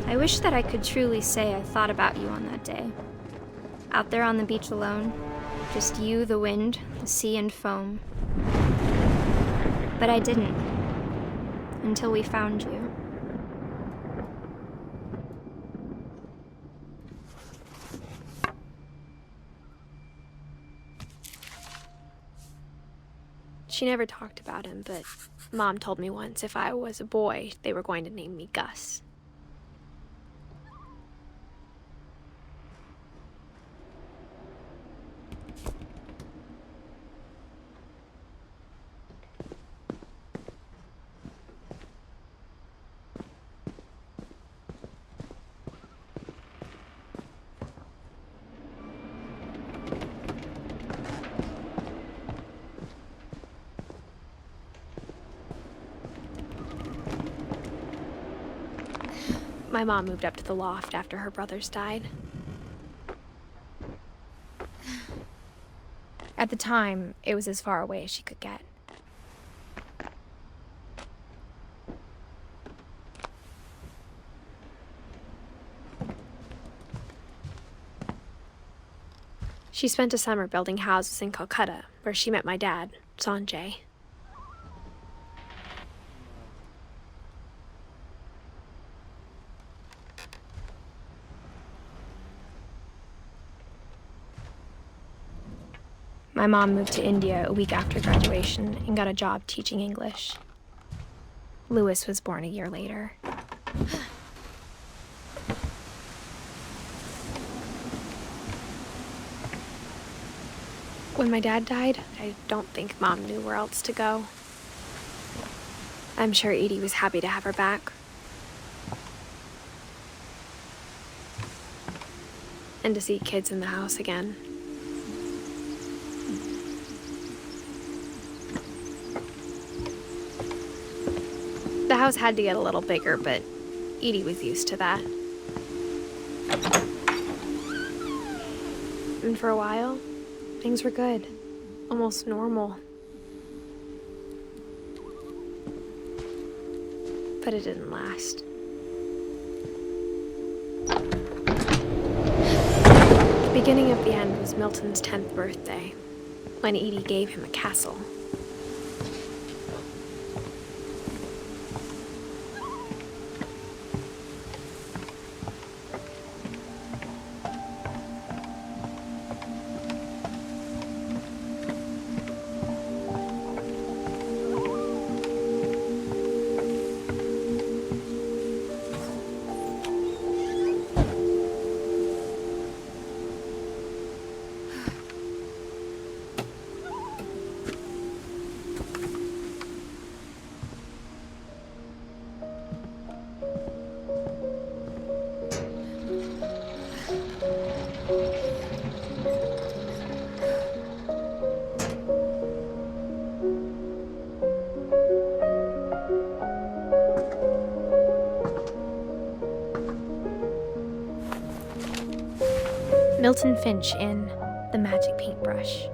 I wish that I could truly say I thought about you on that day. Out there on the beach alone, just you, the wind, the sea, and foam. But I didn't, until we found you. She never talked about him, but Mom told me once if I was a boy, they were going to name me Gus. My mom moved up to the loft after her brothers died. At the time, it was as far away as she could get. She spent a summer building houses in Calcutta, where she met my dad, Sanjay. My mom moved to India a week after graduation and got a job teaching English. Louis was born a year later. When my dad died, I don't think Mom knew where else to go. I'm sure Edie was happy to have her back. And to see kids in the house again. The house had to get a little bigger, but Edie was used to that. And for a while, things were good, almost normal. But it didn't last. The beginning of the end was Milton's 10th birthday, when Edie gave him a castle. Milton Finch in The Magic Paintbrush.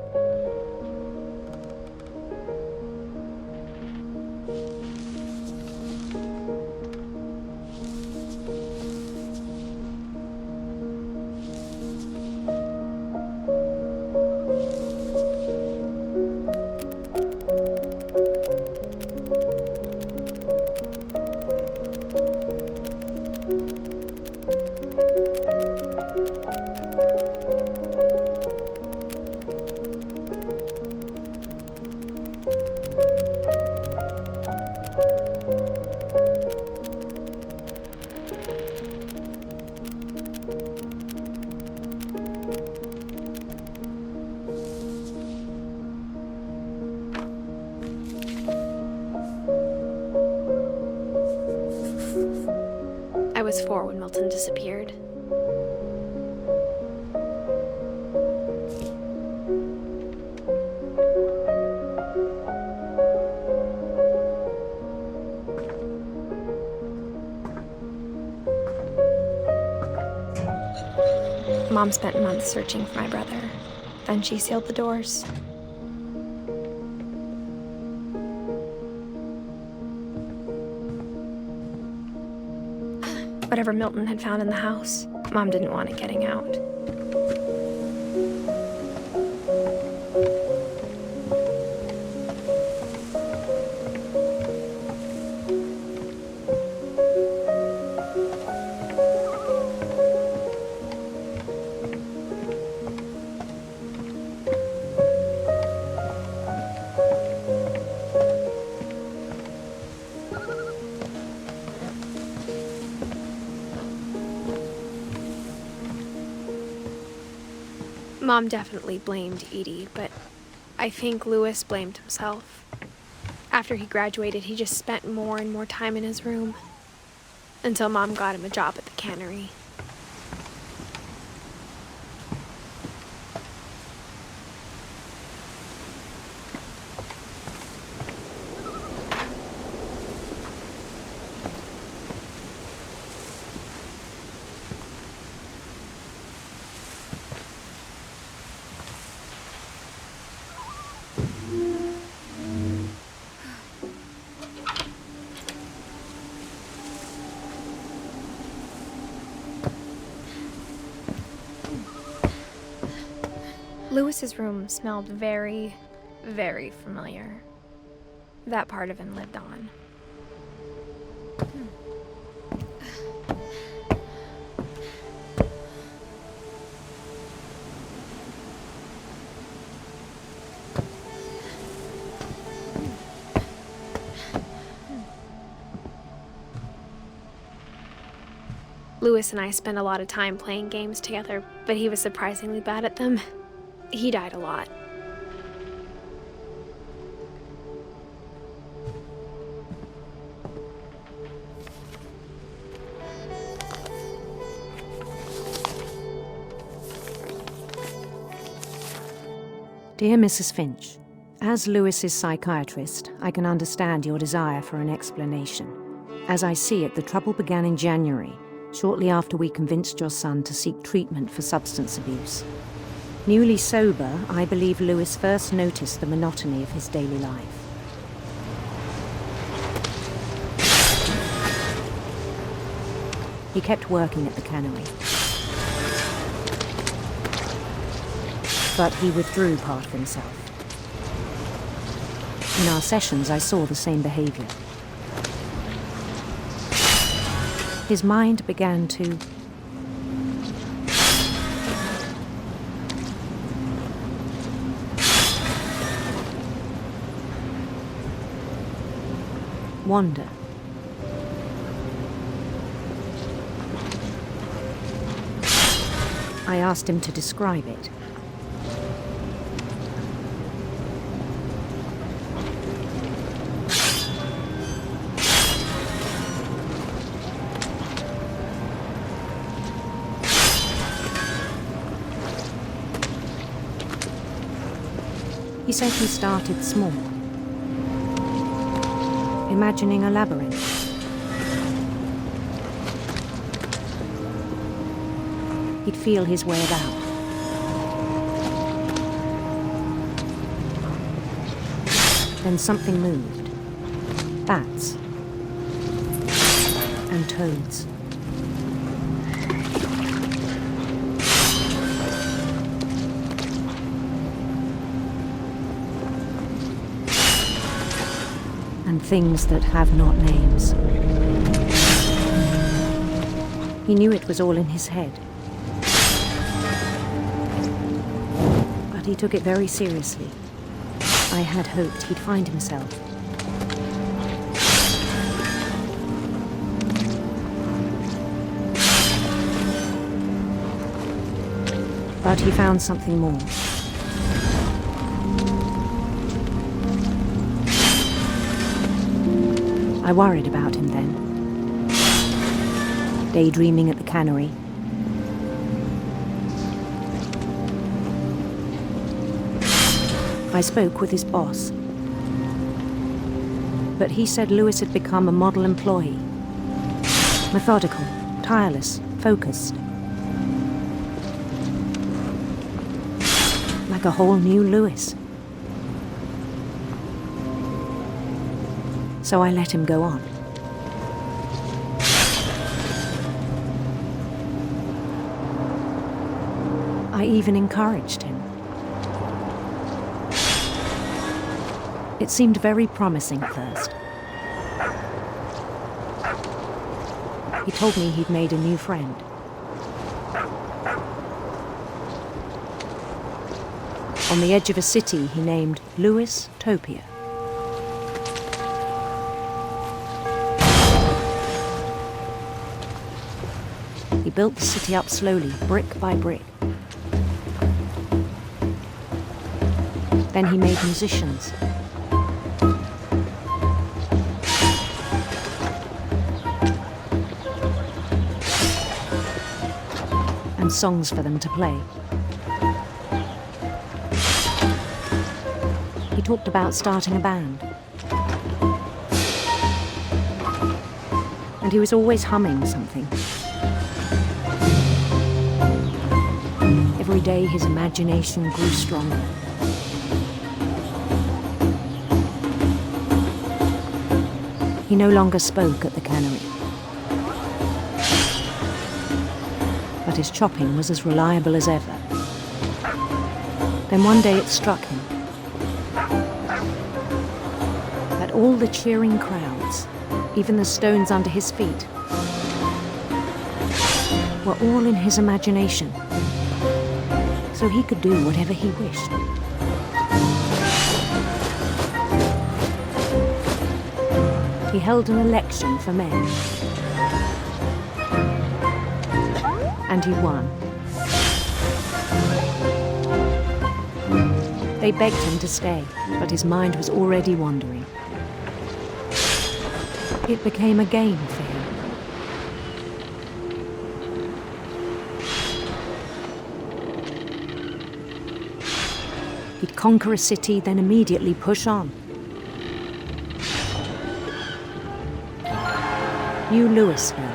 I was 4 when Milton disappeared. Mom spent months searching for my brother. Then she sealed the doors. Whatever Milton had found in the house, Mom didn't want it getting out. Mom definitely blamed Edie, but I think Louis blamed himself. After he graduated, he just spent more and more time in his room, until Mom got him a job at the cannery. Louis's room smelled very, very familiar. That part of him lived on. Louis and I spent a lot of time playing games together, but he was surprisingly bad at them. He died a lot. Dear Mrs. Finch, as Louis's psychiatrist, I can understand your desire for an explanation. As I see it, the trouble began in January, shortly after we convinced your son to seek treatment for substance abuse. Newly sober, I believe Louis first noticed the monotony of his daily life. He kept working at the cannery. But he withdrew part of himself. In our sessions, I saw the same behavior. His mind began to wander. I asked him to describe it. He said he started small, imagining a labyrinth. He'd feel his way about, Then something moved. Bats. And toads. And things that have not names. He knew it was all in his head. But he took it very seriously. I had hoped he'd find himself. But he found something more. I worried about him then. Daydreaming at the cannery. I spoke with his boss. But he said Lewis had become a model employee. Methodical, tireless, focused. Like a whole new Lewis. So I let him go on. I even encouraged him. It seemed very promising at first. He told me he'd made a new friend. On the edge of a city he named Lewis Topia. He built the city up slowly, brick by brick. Then he made musicians. And songs for them to play. He talked about starting a band. And he was always humming something. Every day his imagination grew stronger. He no longer spoke at the cannery. But his chopping was as reliable as ever. Then one day it struck him that all the cheering crowds, even the stones under his feet, were all in his imagination, so he could do whatever he wished. He held an election for mayor. And he won. They begged him to stay, but his mind was already wandering. It became a game for him. He'd conquer a city, then immediately push on. New Louisville.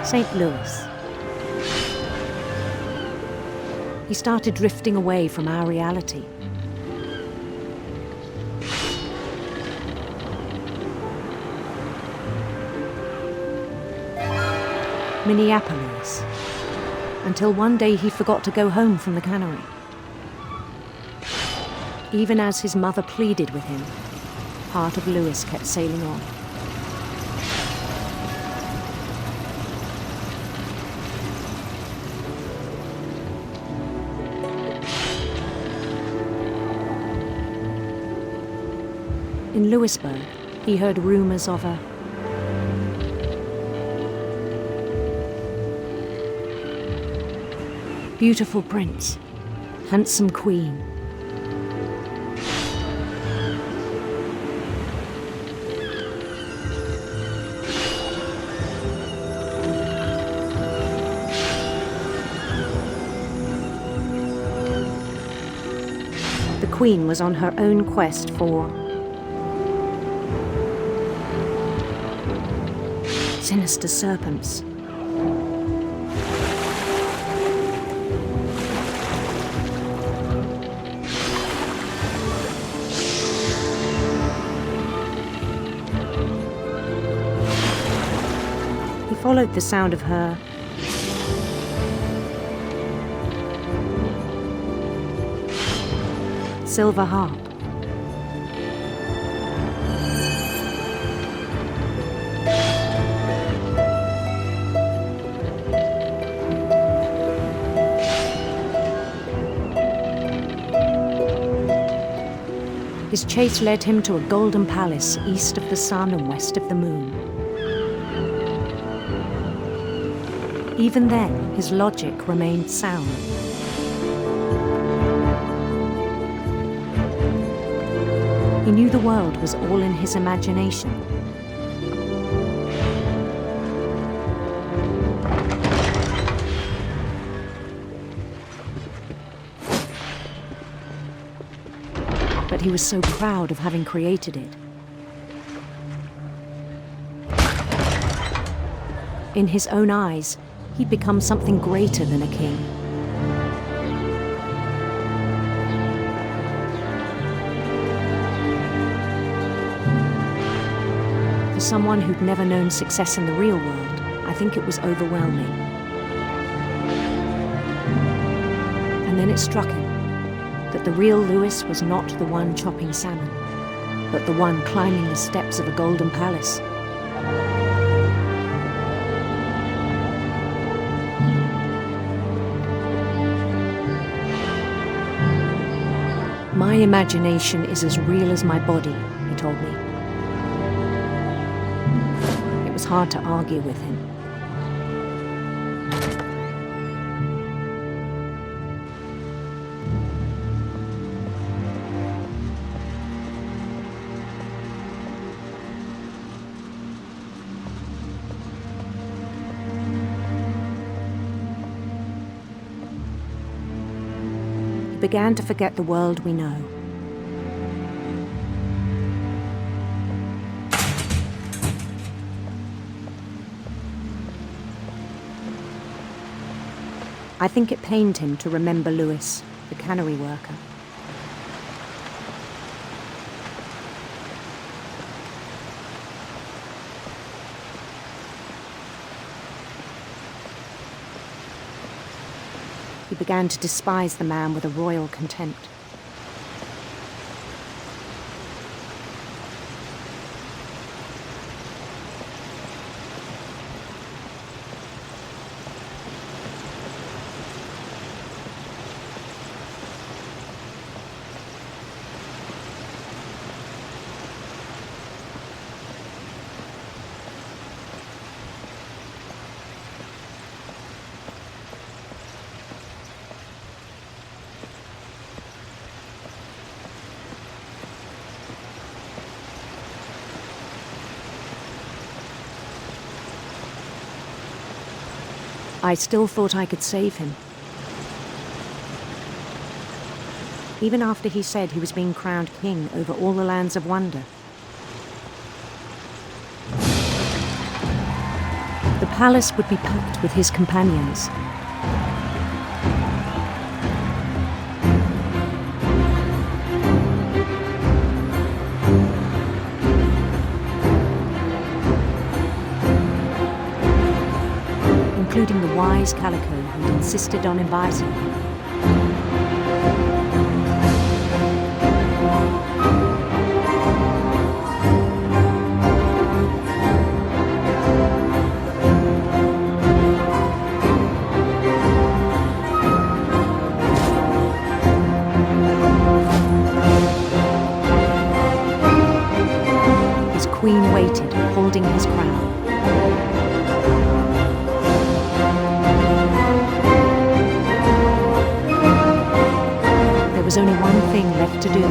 St. Louis. He started drifting away from our reality. Minneapolis. Until one day he forgot to go home from the cannery. Even as his mother pleaded with him, part of Lewis kept sailing on. In Lewisburg, he heard rumors of a beautiful prince, handsome queen. The queen was on her own quest for sinister serpents. followed the sound of her silver harp. His chase led him to a golden palace east of the sun and west of the moon. Even then, his logic remained sound. He knew the world was all in his imagination. But he was so proud of having created it. In his own eyes, he'd become something greater than a king. For someone who'd never known success in the real world, I think it was overwhelming. And then it struck him that the real Louis was not the one chopping salmon, but the one climbing the steps of a golden palace. My imagination is as real as my body, he told me. It was hard to argue with him. Began to forget the world we know. I think it pained him to remember Louis, the cannery worker. He began to despise the man with a royal contempt. I still thought I could save him. Even after he said he was being crowned king over all the lands of wonder. The palace would be packed with his companions. Including the wise Calico who'd insisted on inviting him. His queen waited, holding his crown. There was only one thing left to do.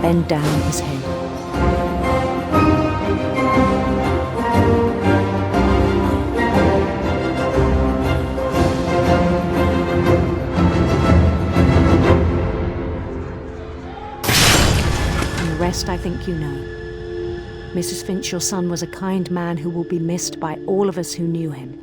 Bend down his head. I think you know. Mrs. Finch, your son was a kind man who will be missed by all of us who knew him.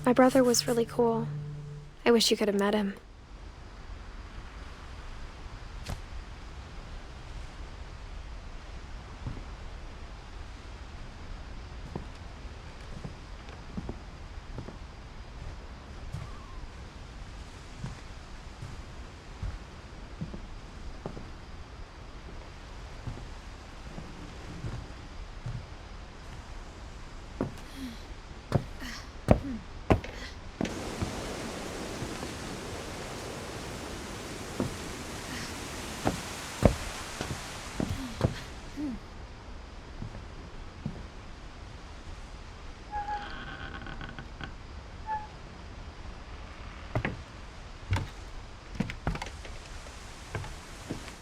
My brother was really cool. I wish you could have met him.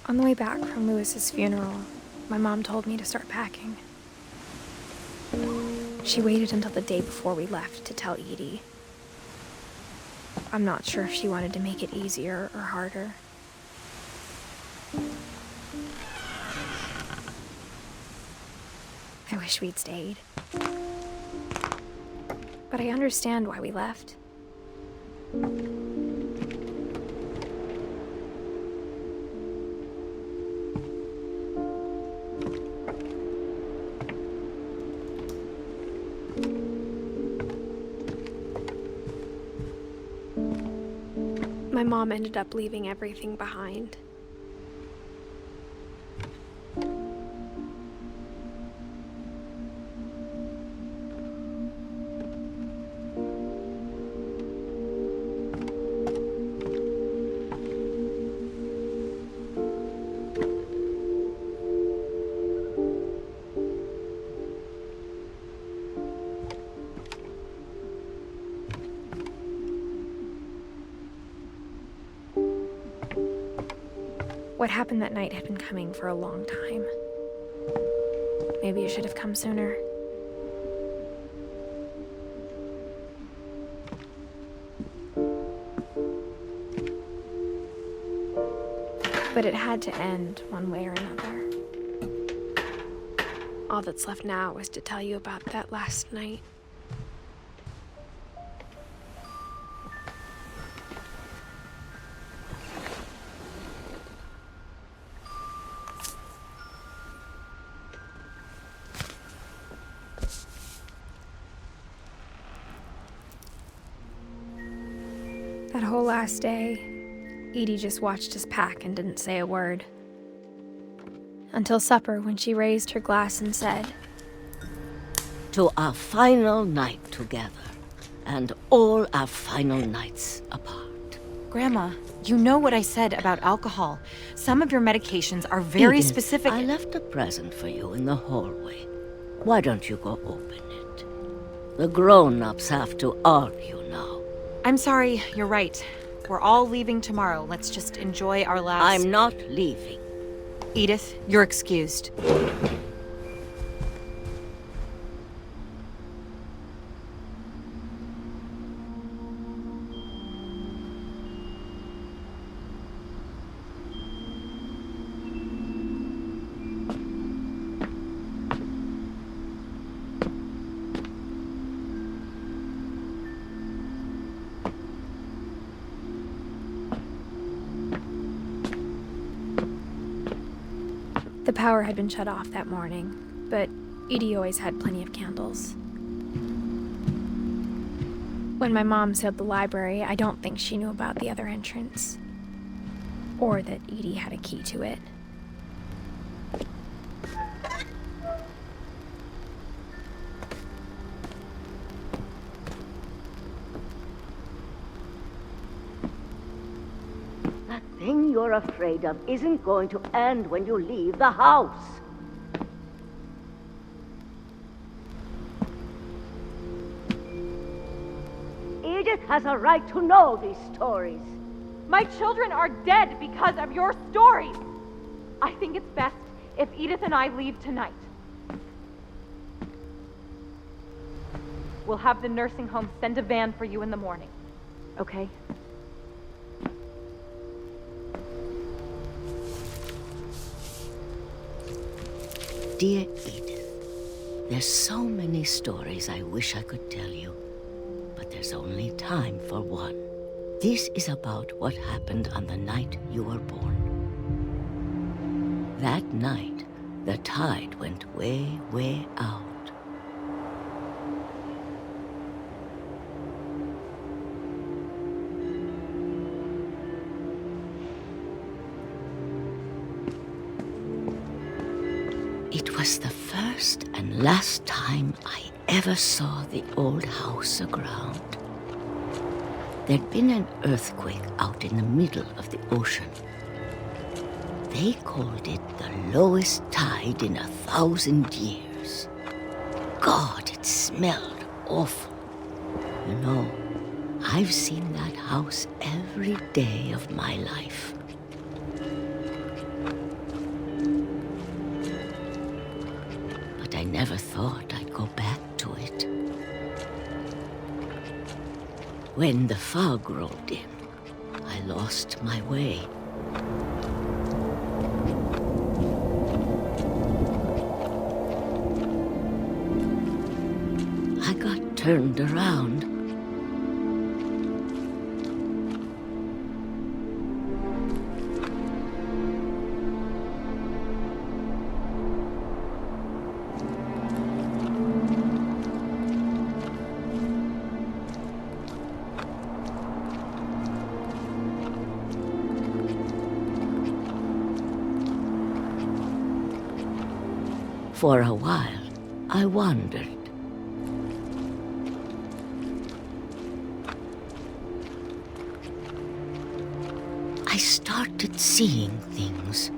On the way back from Lewis's funeral, my mom told me to start packing. She waited until the day before we left to tell Edie. I'm not sure if she wanted to make it easier or harder. I wish we'd stayed. But I understand why we left. My mom ended up leaving everything behind. What happened that night had been coming for a long time. Maybe it should have come sooner. But it had to end one way or another. All that's left now is to tell you about that last night. That whole last day, Edie just watched us pack and didn't say a word. Until supper, when she raised her glass and said, "To our final night together, and all our final nights apart." Grandma, you know what I said about alcohol. Some of your medications are very Edith, specific. I left a present for you in the hallway. Why don't you go open it? The grown-ups have to argue now. I'm sorry, you're right. We're all leaving tomorrow. Let's just enjoy our last... I'm not leaving. Edith, you're excused. The power had been shut off that morning, but Edie always had plenty of candles. When my mom sealed the library, I don't think she knew about the other entrance, or that Edie had a key to it. The thing you're afraid of isn't going to end when you leave the house. Edith has a right to know these stories. My children are dead because of your stories. I think it's best if Edith and I leave tonight. We'll have the nursing home send a van for you in the morning. Okay? Dear Edith, there's so many stories I wish I could tell you, but there's only time for one. This is about what happened on the night you were born. That night, the tide went way, way out. It was the first and last time I ever saw the old house aground. There'd been an earthquake out in the middle of the ocean. They called it the lowest tide in 1,000 years. God, it smelled awful. You know, I've seen that house every day of my life. But I never thought I'd go back to it. When the fog rolled in, I lost my way. I got turned around. For a while, I wandered. I started seeing things.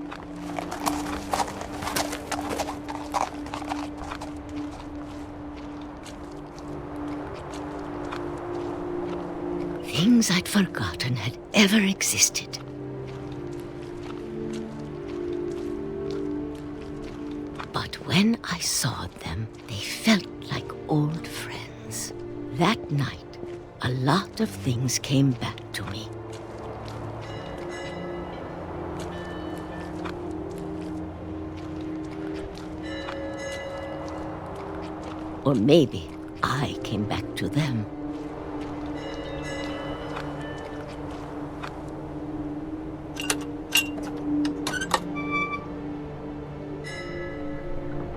Things I'd forgotten had ever existed. But when I saw them, they felt like old friends. That night, a lot of things came back to me. Or maybe I came back to them.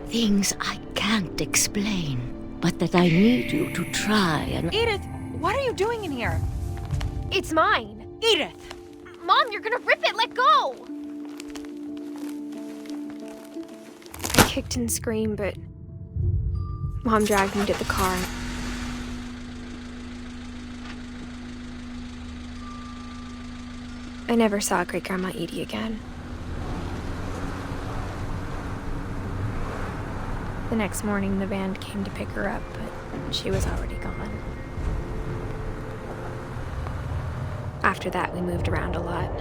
Things I can't explain, but that I need you to try and... Edith, what are you doing in here? It's mine. Edith! Mom, you're gonna rip it! Let go! I kicked and screamed, but Mom dragged me to the car. I never saw Great-Grandma Edie again. The next morning, the van came to pick her up, but she was already gone. After that, we moved around a lot.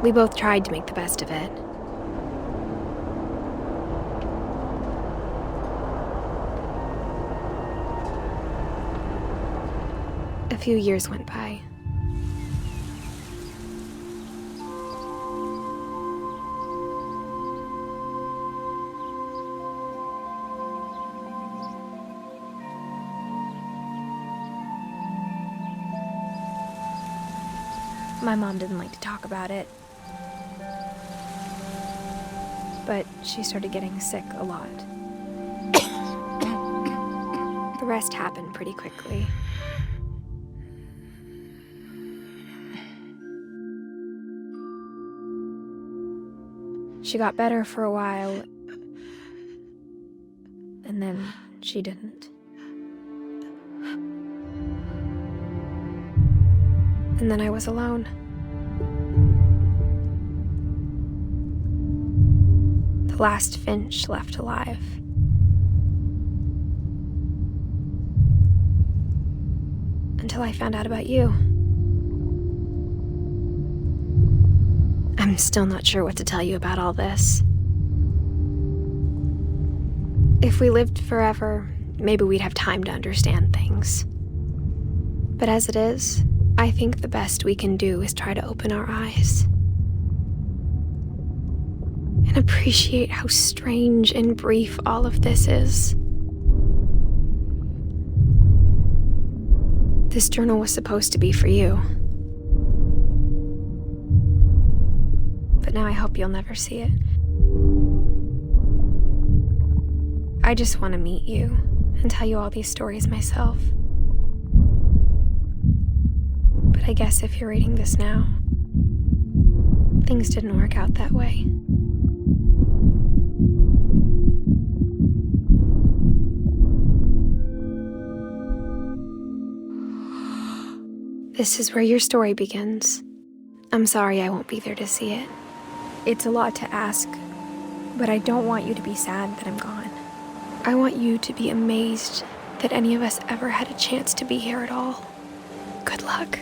We both tried to make the best of it. A few years went by. My mom didn't like to talk about it. But she started getting sick a lot. The rest happened pretty quickly. She got better for a while, and then she didn't. And then I was alone. The last Finch left alive. Until I found out about you. I'm still not sure what to tell you about all this. If we lived forever, maybe we'd have time to understand things. But as it is, I think the best we can do is try to open our eyes. And appreciate how strange and brief all of this is. This journal was supposed to be for you. But now I hope you'll never see it. I just want to meet you and tell you all these stories myself. But I guess if you're reading this now, things didn't work out that way. This is where your story begins. I'm sorry I won't be there to see it. It's a lot to ask, but I don't want you to be sad that I'm gone. I want you to be amazed that any of us ever had a chance to be here at all. Good luck.